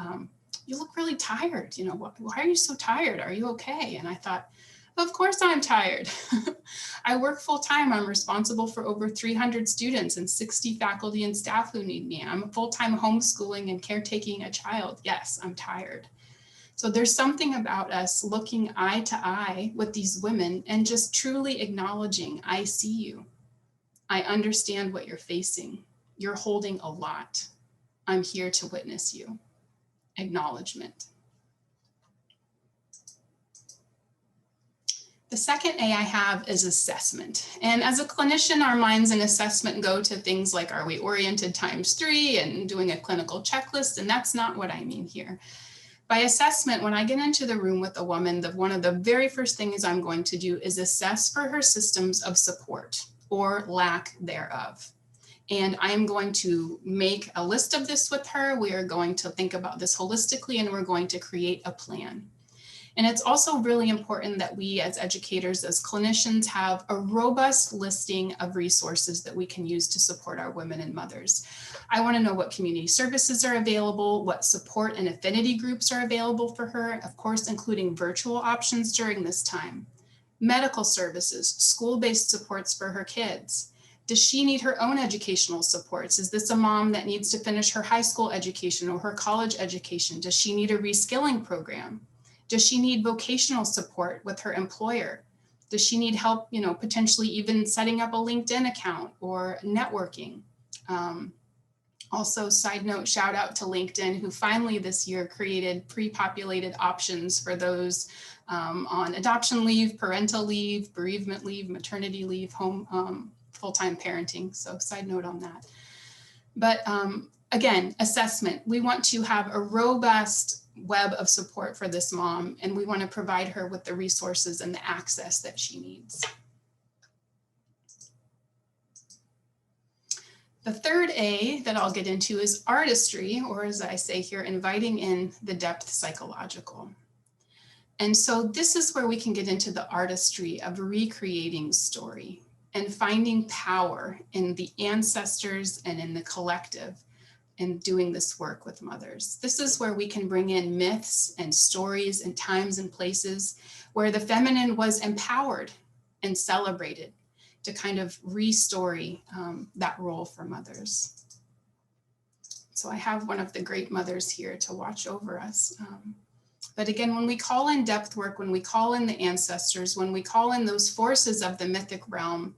you look really tired. You know, why are you so tired? Are you okay? And I thought, of course I'm tired. I work full time. I'm responsible for over 300 students and 60 faculty and staff who need me. I'm full-time homeschooling and caretaking a child. Yes, I'm tired. So there's something about us looking eye to eye with these women and just truly acknowledging, I see you. I understand what you're facing. You're holding a lot. I'm here to witness you. Acknowledgement. The second A I have is assessment. And as a clinician, our minds in assessment go to things like, are we oriented ×3 and doing a clinical checklist? And that's not what I mean here. By assessment, when I get into the room with a woman, one of the very first things I'm going to do is assess for her systems of support or lack thereof. And I am going to make a list of this with her. We are going to think about this holistically, and we're going to create a plan. And it's also really important that we as educators, as clinicians, have a robust listing of resources that we can use to support our women and mothers. I want to know what community services are available, what support and affinity groups are available for her, of course, including virtual options during this time. Medical services, school-based supports for her kids. Does she need her own educational supports? Is this a mom that needs to finish her high school education or her college education? Does she need a reskilling program? Does she need vocational support with her employer? Does she need help, potentially even setting up a LinkedIn account or networking? Also, side note, shout out to LinkedIn, who finally this year created pre-populated options for those on adoption leave, parental leave, bereavement leave, maternity leave, home, full-time parenting. So side note on that. But again, assessment. We want to have a robust web of support for this mom, and we want to provide her with the resources and the access that she needs. The third A that I'll get into is artistry, or as I say here, inviting in the depth psychological. And so this is where we can get into the artistry of recreating story and finding power in the ancestors and in the collective in doing this work with mothers. This is where we can bring in myths and stories and times and places where the feminine was empowered and celebrated to kind of re-story that role for mothers. So I have one of the great mothers here to watch over us. But again, when we call in depth work, when we call in the ancestors, when we call in those forces of the mythic realm,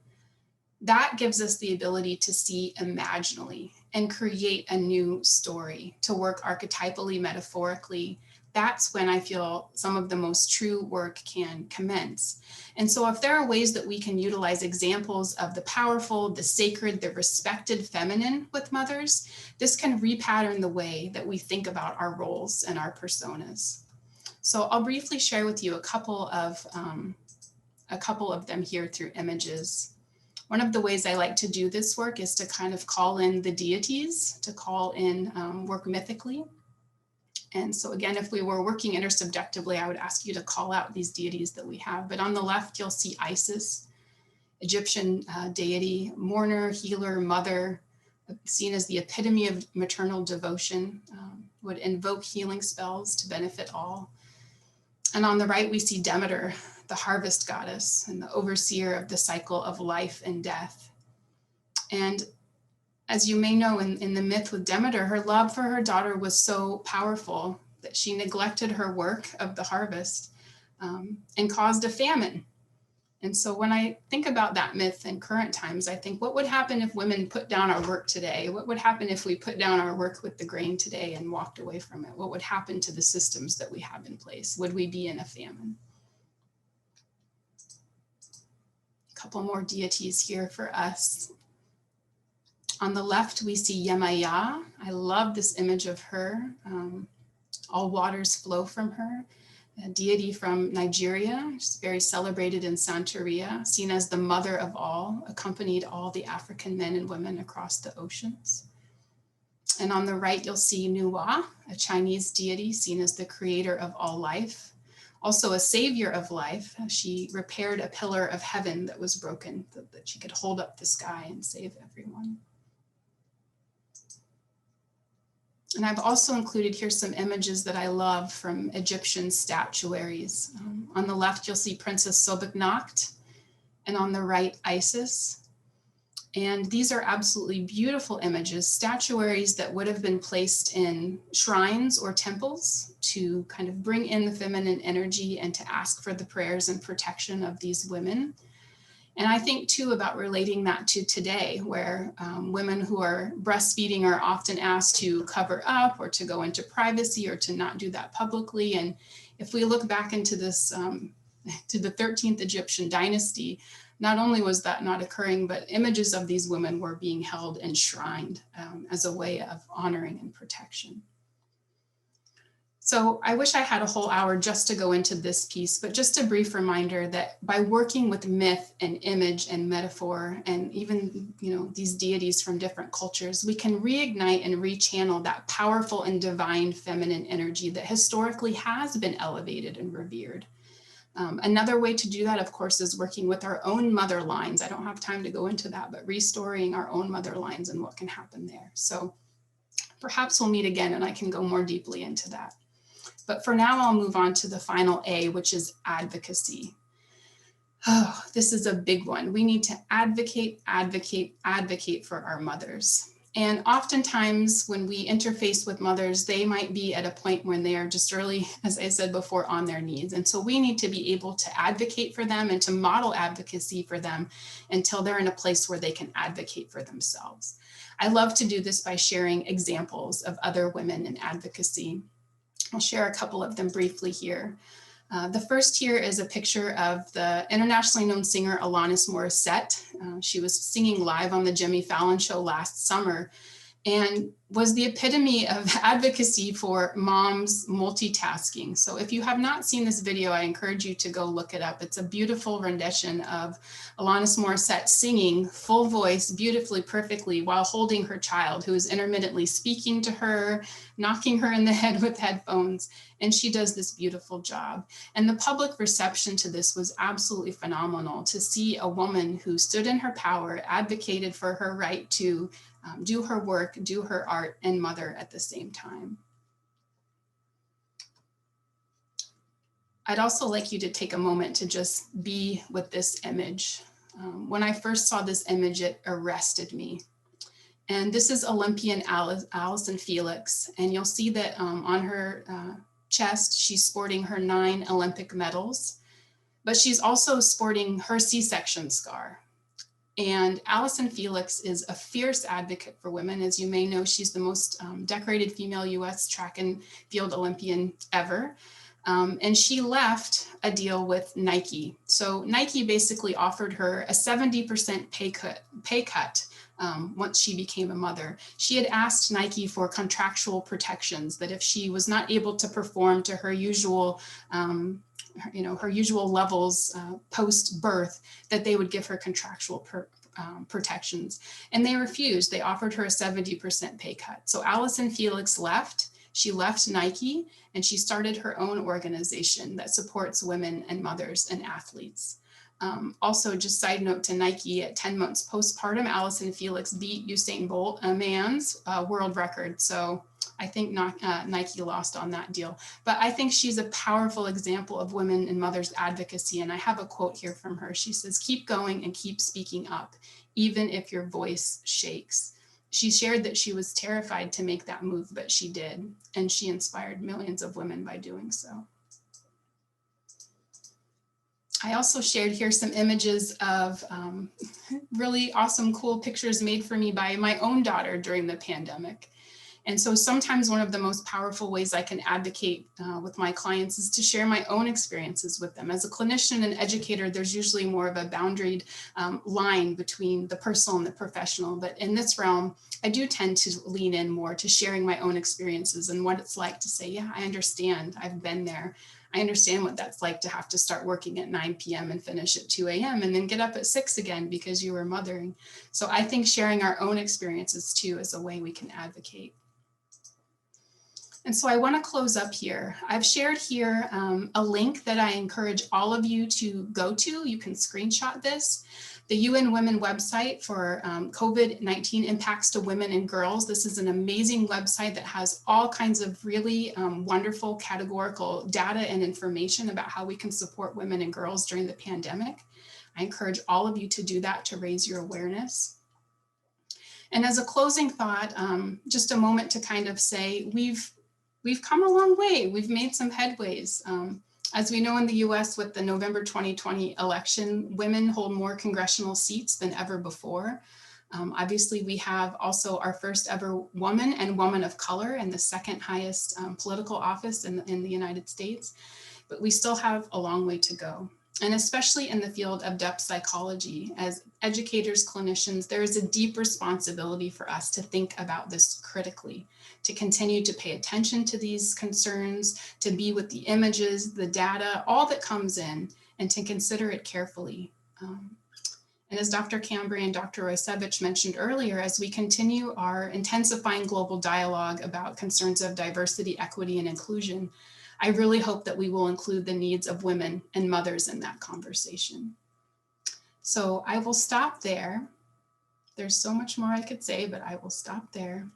that gives us the ability to see imaginally and create a new story, to work archetypally, metaphorically. That's when I feel some of the most true work can commence. And so if there are ways that we can utilize examples of the powerful, the sacred, the respected feminine with mothers, this can repattern the way that we think about our roles and our personas. So I'll briefly share with you a couple of them here through images. One of the ways I like to do this work is to kind of call in the deities, to call in work mythically. And so again, if we were working intersubjectively, I would ask you to call out these deities that we have. But on the left, you'll see Isis, Egyptian deity, mourner, healer, mother, seen as the epitome of maternal devotion, would invoke healing spells to benefit all. And on the right, we see Demeter, the harvest goddess and the overseer of the cycle of life and death. And as you may know, in the myth with Demeter, her love for her daughter was so powerful that she neglected her work of the harvest and caused a famine. And so when I think about that myth in current times, I think, what would happen if women put down our work today? What would happen if we put down our work with the grain today and walked away from it? What would happen to the systems that we have in place? Would we be in a famine? A couple more deities here for us. On the left, we see Jemma. I love this image of her. All waters flow from her. A deity from Nigeria. She's very celebrated in Santeria, seen as the mother of all, accompanied all the African men and women across the oceans. And on the right, you'll see Nuwa, a Chinese deity seen as the creator of all life. Also a savior of life. She repaired a pillar of heaven that was broken, that she could hold up the sky and save everyone. And I've also included here some images that I love from Egyptian statuaries. On the left, you'll see Princess Sobeknacht, and on the right, Isis. And these are absolutely beautiful images, statuaries that would have been placed in shrines or temples to kind of bring in the feminine energy and to ask for the prayers and protection of these women. And I think too about relating that to today, where women who are breastfeeding are often asked to cover up or to go into privacy or to not do that publicly. And if we look back into this, to the 13th Egyptian dynasty, not only was that not occurring, but images of these women were being held enshrined as a way of honoring and protection. So I wish I had a whole hour just to go into this piece, but just a brief reminder that by working with myth and image and metaphor, and even, these deities from different cultures, we can reignite and rechannel that powerful and divine feminine energy that historically has been elevated and revered. Another way to do that, of course, is working with our own mother lines. I don't have time to go into that, but restoring our own mother lines and what can happen there. So perhaps we'll meet again and I can go more deeply into that. But for now, I'll move on to the final A, which is advocacy. Oh, this is a big one. We need to advocate, advocate, advocate for our mothers. And oftentimes when we interface with mothers, they might be at a point when they are just really, as I said before, on their knees. And so we need to be able to advocate for them and to model advocacy for them until they're in a place where they can advocate for themselves. I love to do this by sharing examples of other women in advocacy. I'll share a couple of them briefly here. The first here is a picture of the internationally known singer Alanis Morissette. She was singing live on the Jimmy Fallon show last summer and was the epitome of advocacy for moms multitasking. So if you have not seen this video, I encourage you to go look it up. It's a beautiful rendition of Alanis Morissette singing full voice, beautifully, perfectly, while holding her child who is intermittently speaking to her, knocking her in the head with headphones. And she does this beautiful job. And the public reception to this was absolutely phenomenal, to see a woman who stood in her power, advocated for her right to do her work, do her art, and mother at the same time. I'd also like you to take a moment to just be with this image. When I first saw this image, it arrested me. And this is Olympian Allyson Felix. And you'll see that on her chest, she's sporting her 9 Olympic medals, but she's also sporting her C-section scar. And Allyson Felix is a fierce advocate for women. As you may know, she's the most decorated female US track and field Olympian ever. And she left a deal with Nike. So Nike basically offered her a 70% pay cut once she became a mother. She had asked Nike for contractual protections, that if she was not able to perform to her usual her usual levels post-birth, that they would give her contractual protections. And they refused. They offered her a 70% pay cut. So Allyson Felix left. She left Nike and she started her own organization that supports women and mothers and athletes. Also, just side note to Nike, at 10 months postpartum, Allyson Felix beat Usain Bolt, a man's world record. So I think Nike lost on that deal. But I think she's a powerful example of women and mothers advocacy. And I have a quote here from her. She says, "Keep going and keep speaking up, even if your voice shakes." She shared that she was terrified to make that move, but she did. And she inspired millions of women by doing so. I also shared here some images of really awesome, cool pictures made for me by my own daughter during the pandemic. And so sometimes one of the most powerful ways I can advocate with my clients is to share my own experiences with them. As a clinician and educator, there's usually more of a boundaried line between the personal and the professional. But in this realm, I do tend to lean in more to sharing my own experiences and what it's like to say, yeah, I understand, I've been there. I understand what that's like to have to start working at 9 p.m. and finish at 2 a.m. and then get up at 6 again because you were mothering. So I think sharing our own experiences too is a way we can advocate. And so I want to close up here. I've shared here a link that I encourage all of you to go to. You can screenshot this. The UN Women website for COVID-19 impacts to women and girls. This is an amazing website that has all kinds of really wonderful categorical data and information about how we can support women and girls during the pandemic. I encourage all of you to do that to raise your awareness. And as a closing thought, just a moment to kind of say, we've come a long way. We've made some headways. As we know in the US with the November 2020 election, women hold more congressional seats than ever before. Obviously, we have also our first ever woman and woman of color in the second highest political office in the United States, but we still have a long way to go. And especially in the field of depth psychology, as educators, clinicians, there is a deep responsibility for us to think about this critically, to continue to pay attention to these concerns, to be with the images, the data, all that comes in, and to consider it carefully. And as Dr. Cambray and Dr. Roysevich mentioned earlier, as we continue our intensifying global dialogue about concerns of diversity, equity, and inclusion, I really hope that we will include the needs of women and mothers in that conversation. So I will stop there. There's so much more I could say, but I will stop there.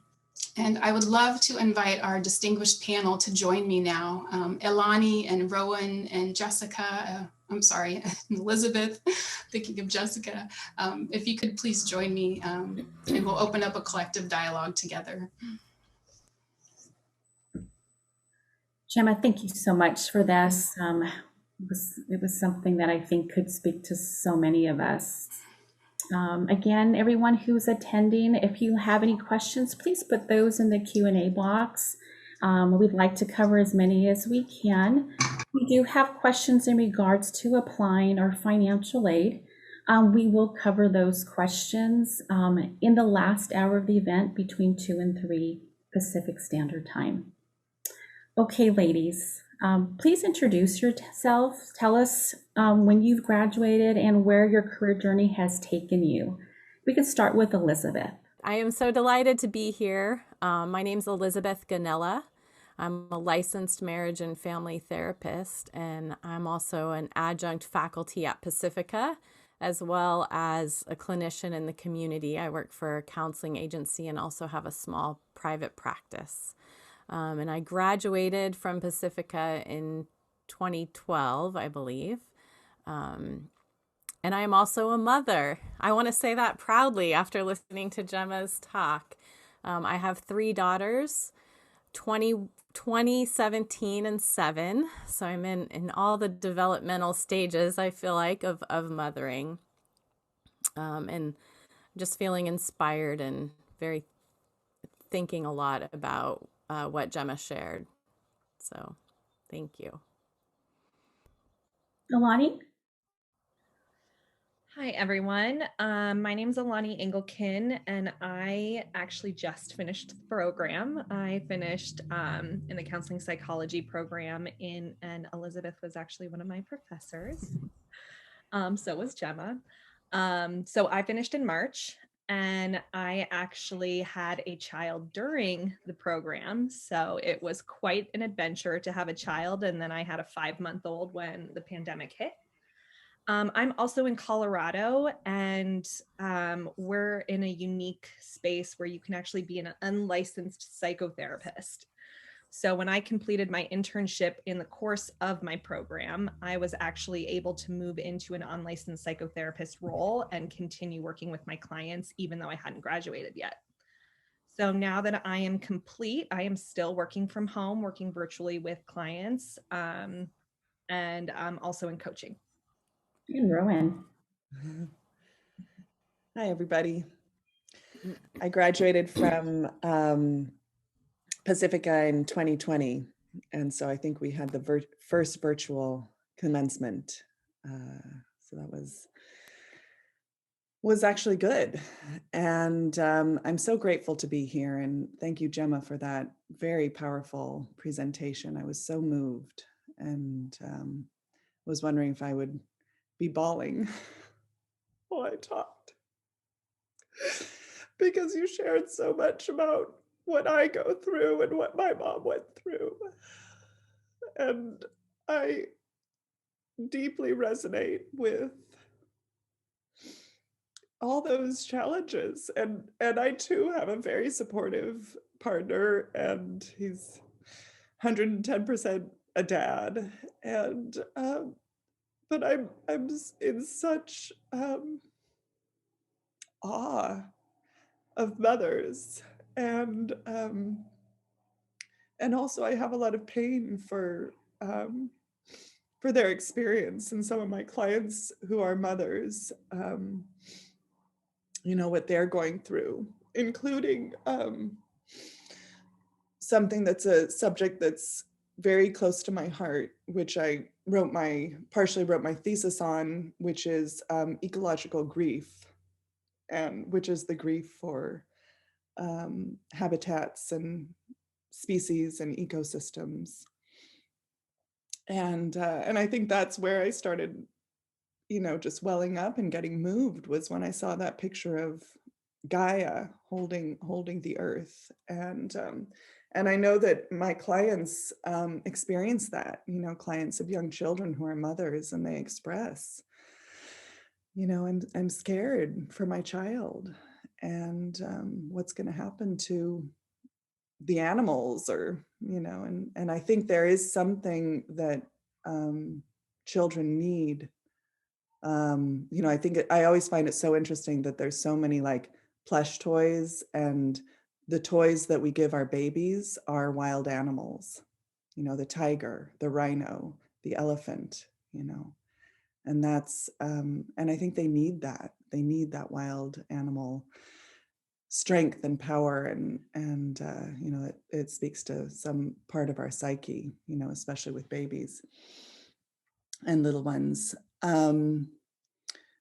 And I would love to invite our distinguished panel to join me now. Elani and Rowan and Jessica, I'm sorry, Elizabeth, thinking of Jessica. If you could please join me and we'll open up a collective dialogue together. Jemma, thank you so much for this. It was something that I think could speak to so many of us. Again, everyone who's attending, if you have any questions, please put those in the Q&A box. We'd like to cover as many as we can. We do have questions in regards to applying our financial aid. We will cover those questions in the last hour of the event between 2 and 3 Pacific Standard Time. Okay, ladies, please introduce yourself. Tell us when you've graduated and where your career journey has taken you. We could start with Elizabeth. I am so delighted to be here. My name's Elizabeth Ganella. I'm a licensed marriage and family therapist, and I'm also an adjunct faculty at Pacifica, as well as a clinician in the community. I work for a counseling agency and also have a small private practice. And I graduated from Pacifica in 2012, I believe. And I am also a mother. I want to say that proudly after listening to Jemma's talk. I have 3 daughters, 20, 17, and 7. So I'm in all the developmental stages, I feel like, of mothering. And just feeling inspired and very thinking a lot about what Jemma shared. So thank you. Elani? Hi, everyone. My name is Elani Engelkin, and I actually just finished the program. I finished in the counseling psychology program and Elizabeth was actually one of my professors. So was Jemma. So I finished in March, and I actually had a child during the program. So it was quite an adventure to have a child. And then I had a 5-month-old when the pandemic hit. I'm also in Colorado, and we're in a unique space where you can actually be an unlicensed psychotherapist. So when I completed my internship in the course of my program, I was actually able to move into an unlicensed psychotherapist role and continue working with my clients, even though I hadn't graduated yet. So now that I am complete, I am still working from home, working virtually with clients, and I'm also in coaching. And Rowan. Hi, everybody. I graduated from Pacifica in 2020. And so I think we had the first virtual commencement. So that was actually good. And I'm so grateful to be here. And thank you, Jemma, for that very powerful presentation. I was so moved and was wondering if I would be bawling while I talked. Because you shared so much about what I go through and what my mom went through. And I deeply resonate with all those challenges. And I too have a very supportive partner, and he's 110% a dad. And but I'm in such awe of mothers, and also I have a lot of pain for their experience, and some of my clients who are mothers, what they're going through, including something that's a subject that's very close to my heart, which I partially wrote my thesis on, which is ecological grief, and which is the grief for habitats and species and ecosystems. And I think that's where I started, just welling up and getting moved, was when I saw that picture of Gaia holding the earth. And I know that my clients experience that, clients of young children who are mothers, and they express, I'm scared for my child, and what's going to happen to the animals, or, and I think there is something that children need. I think I always find it so interesting that there's so many like plush toys, and the toys that we give our babies are wild animals, the tiger, the rhino, the elephant, and that's, and I think they need that. They need that wild animal strength and power, and it speaks to some part of our psyche, especially with babies and little ones.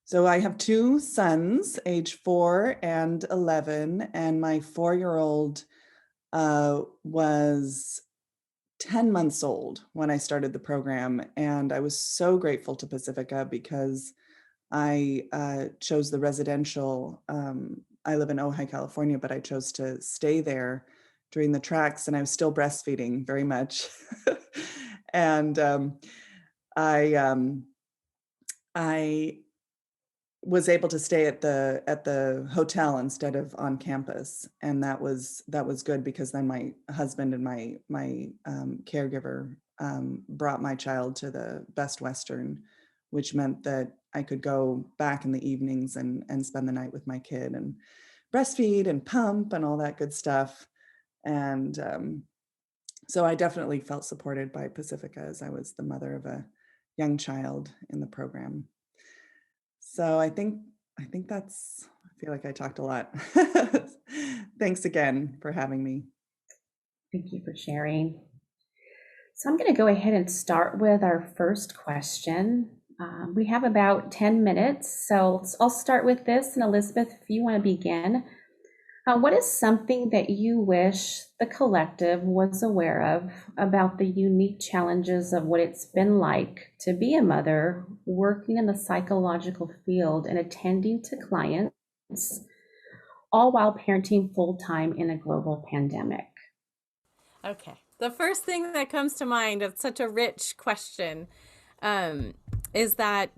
So I have two sons, age 4 and 11, and my 4-year-old was 10 months old when I started the program. And I was so grateful to Pacifica because I chose the residential. I live in Ojai, California, but I chose to stay there during the tracks, and I was still breastfeeding very much. And I was able to stay at the hotel instead of on campus, and that was good, because then my husband and my caregiver brought my child to the Best Western, which meant that I could go back in the evenings and spend the night with my kid and breastfeed and pump and all that good stuff. And so I definitely felt supported by Pacifica, as I was the mother of a young child in the program. So I think that's, I feel like I talked a lot. Thanks again for having me. Thank you for sharing. So I'm going to go ahead and start with our first question. We have about 10 minutes, so I'll start with this. And Elizabeth, if you want to begin, what is something that you wish the collective was aware of about the unique challenges of what it's been like to be a mother, working in the psychological field and attending to clients, all while parenting full-time in a global pandemic? Okay. The first thing that comes to mind, it's such a rich question, is that,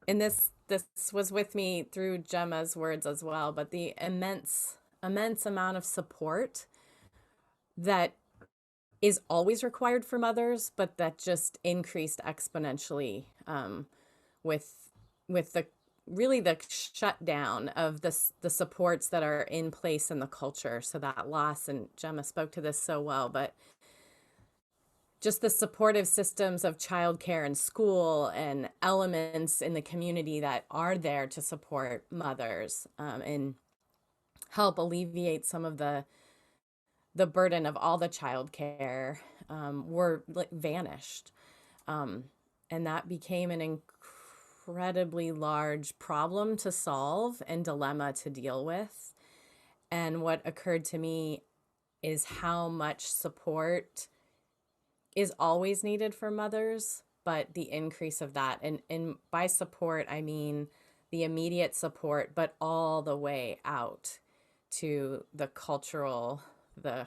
and this was with me through Gemma's words as well, but the immense amount of support that is always required for mothers, but that just increased exponentially with the shutdown of the supports that are in place in the culture. So that loss, and Jemma spoke to this so well, but just the supportive systems of childcare and school and elements in the community that are there to support mothers and help alleviate some of the the burden of all the childcare were vanished. And that became an incredibly large problem to solve and dilemma to deal with. And what occurred to me is how much support is always needed for mothers, but the increase of that. And by support, I mean the immediate support, but all the way out to the cultural, the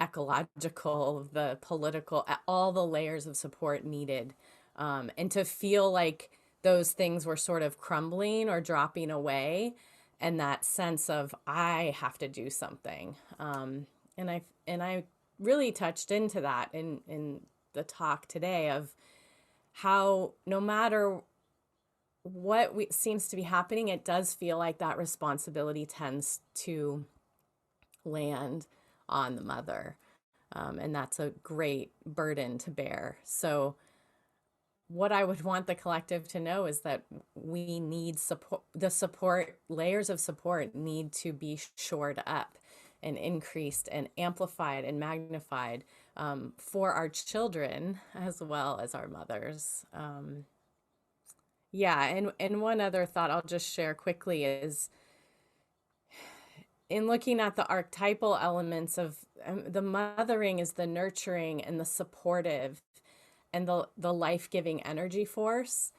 ecological, the political, all the layers of support needed. And to feel like those things were sort of crumbling or dropping away, and that sense of I have to do something. And I really touched into that in the talk today of how no matter what seems to be happening, it does feel like that responsibility tends to land on the mother. And that's a great burden to bear. So what I would want the collective to know is that we need support. The support, layers of support need to be shored up and increased and amplified and magnified for our children as well as our mothers. And one other thought I'll just share quickly is in looking at the archetypal elements of the mothering is the nurturing and the supportive and the life-giving energy force.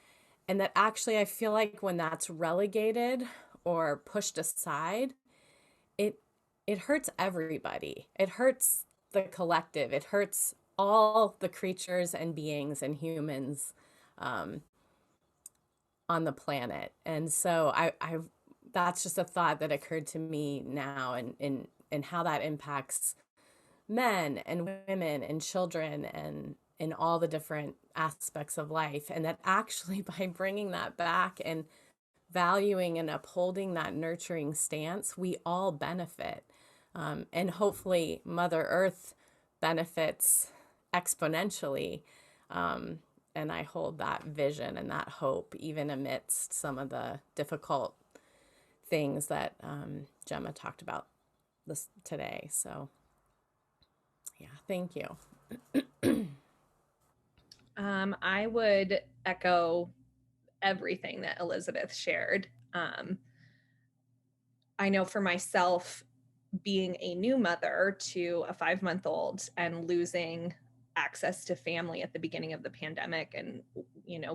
And that actually I feel like when that's relegated or pushed aside, it hurts everybody. It hurts the collective. It hurts all the creatures and beings and humans on the planet. And so I that's just a thought that occurred to me now, and how that impacts men and women and children and in all the different aspects of life. And that actually by bringing that back and valuing and upholding that nurturing stance, we all benefit. And hopefully Mother Earth benefits exponentially. And I hold that vision and that hope even amidst some of the difficult things that Jemma talked about this today. So yeah, thank you. I would echo everything that Elizabeth shared. I know for myself, being a new mother to a 5-month-old and losing access to family at the beginning of the pandemic, and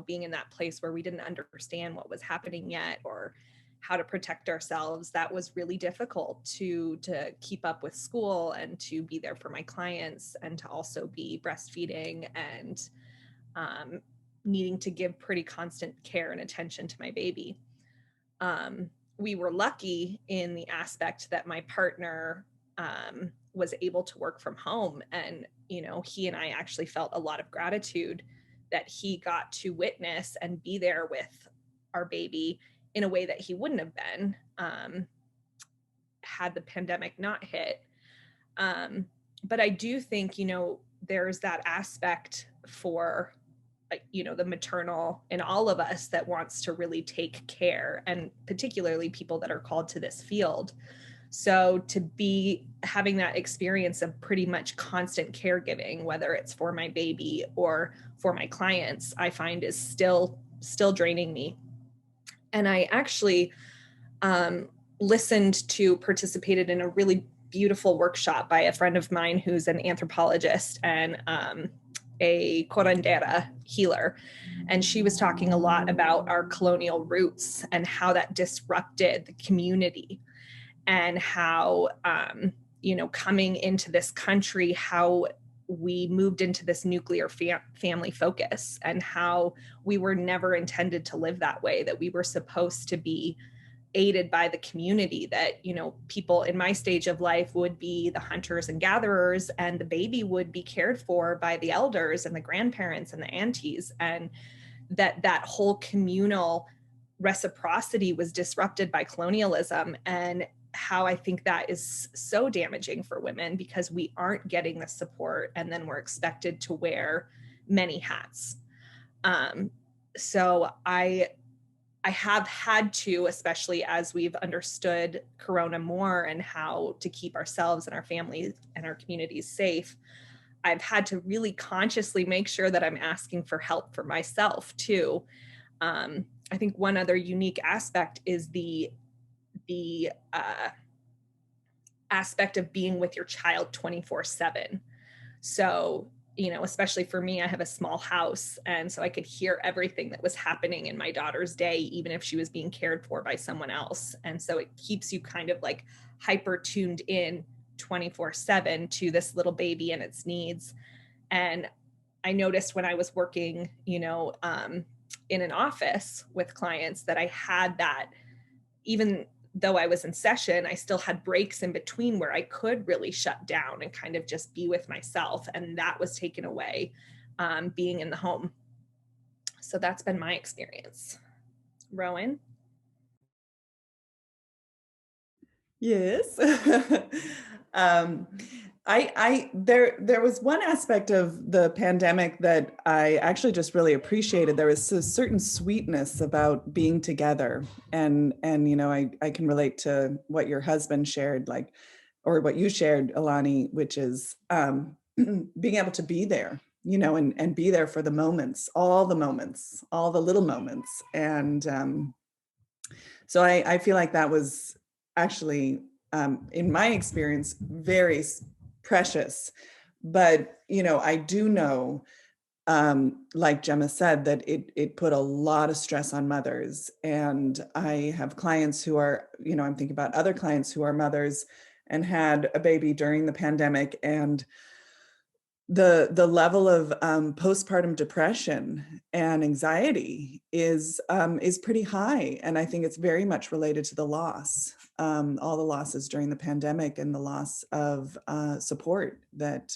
being in that place where we didn't understand what was happening yet or how to protect ourselves, that was really difficult to keep up with school and to be there for my clients and to also be breastfeeding and needing to give pretty constant care and attention to my baby. We were lucky in the aspect that my partner was able to work from home. And, he and I actually felt a lot of gratitude that he got to witness and be there with our baby in a way that he wouldn't have been had the pandemic not hit. But I do think, there's that aspect for the maternal in all of us that wants to really take care, and particularly people that are called to this field. So to be having that experience of pretty much constant caregiving, whether it's for my baby or for my clients, I find is still draining me. And I actually participated in a really beautiful workshop by a friend of mine who's an anthropologist and a curandera healer. And she was talking a lot about our colonial roots and how that disrupted the community, and how, coming into this country, how we moved into this nuclear family focus, and how we were never intended to live that way, that we were supposed to be aided by the community, that people in my stage of life would be the hunters and gatherers, and the baby would be cared for by the elders and the grandparents and the aunties, and that whole communal reciprocity was disrupted by colonialism. And how I think that is so damaging for women, because we aren't getting the support, and then we're expected to wear many hats. So I I have had to, especially as we've understood Corona more and how to keep ourselves and our families and our communities safe, I've had to really consciously make sure that I'm asking for help for myself too. I think one other unique aspect is the aspect of being with your child 24/7. So, especially for me, I have a small house. And so I could hear everything that was happening in my daughter's day, even if she was being cared for by someone else. And so it keeps you kind of like hyper tuned in 24/7 to this little baby and its needs. And I noticed when I was working, in an office with clients that I had that, even though I was in session, I still had breaks in between where I could really shut down and kind of just be with myself. And that was taken away being in the home. So that's been my experience. Rowan? Yes. um, there was one aspect of the pandemic that I actually just really appreciated. There was a certain sweetness about being together, and I can relate to what your husband shared, like, or what you shared, Alani, which is being able to be there, and be there for the moments, all the little moments, and so I feel like that was actually, in my experience, very precious. But, I do know, like Jemma said, that it put a lot of stress on mothers. And I have clients who are, I'm thinking about other clients who are mothers and had a baby during the pandemic, and the level of postpartum depression and anxiety is pretty high, and I think it's very much related to the loss, all the losses during the pandemic, and the loss of support that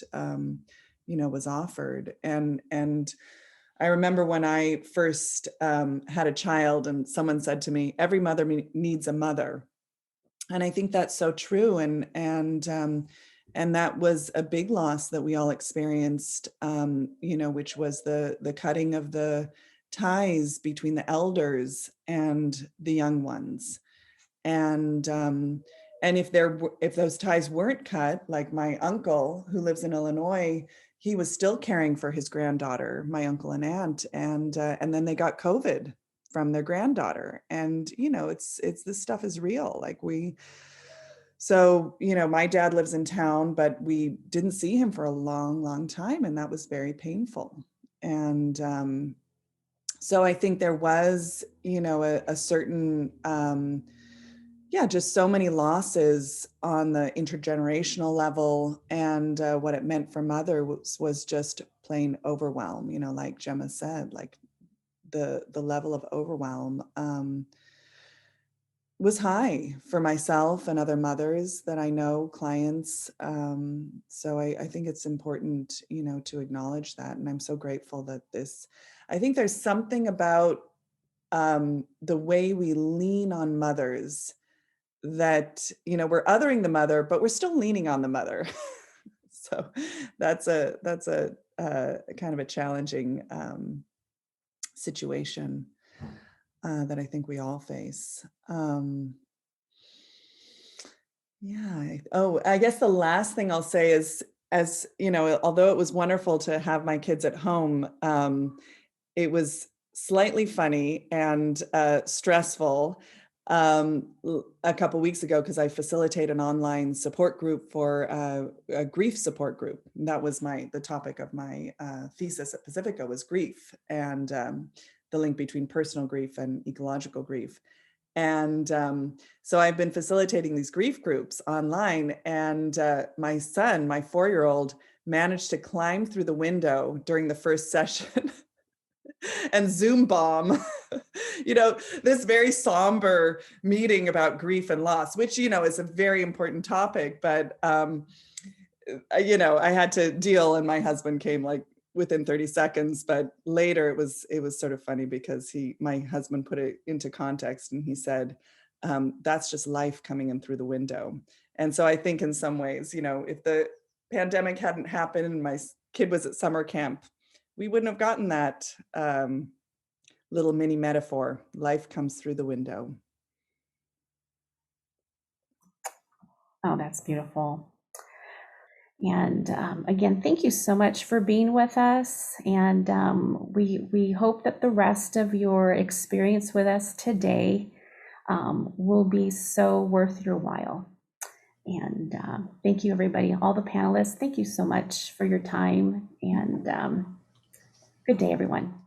was offered. And I remember when I first had a child, and someone said to me, "Every mother needs a mother," and I think that's so true. And that was a big loss that we all experienced, which was the cutting of the ties between the elders and the young ones. And if those ties weren't cut, like my uncle who lives in Illinois, he was still caring for his granddaughter, my uncle and aunt, and then they got COVID from their granddaughter. And it's this stuff is real. So, my dad lives in town, but we didn't see him for a long, long time. And that was very painful. And so I think there was, a certain, just so many losses on the intergenerational level. And what it meant for mother was just plain overwhelm, like Jemma said, like the level of overwhelm. Was high for myself and other mothers that I know, clients. So I think it's important, to acknowledge that. And I'm so grateful that I think there's something about the way we lean on mothers that, we're othering the mother, but we're still leaning on the mother. So that's a kind of a challenging situation that I think we all face. I guess the last thing I'll say is, as although it was wonderful to have my kids at home, it was slightly funny and stressful a couple weeks ago, because I facilitate an online support group for a grief support group. And that was the topic of my thesis at Pacifica, was grief, and the link between personal grief and ecological grief. And so I've been facilitating these grief groups online, and my son, my 4-year-old, managed to climb through the window during the first session and Zoom bomb, this very somber meeting about grief and loss, which, is a very important topic. But, I had to deal, and my husband came like within 30 seconds. But later it was sort of funny, because my husband put it into context, and he said, that's just life coming in through the window. And so I think in some ways, if the pandemic hadn't happened and my kid was at summer camp, we wouldn't have gotten that little mini metaphor. Life comes through the window. Oh, that's beautiful. And again, thank you so much for being with us. And we hope that the rest of your experience with us today will be so worth your while. And thank you, everybody, all the panelists. Thank you so much for your time. And good day, everyone.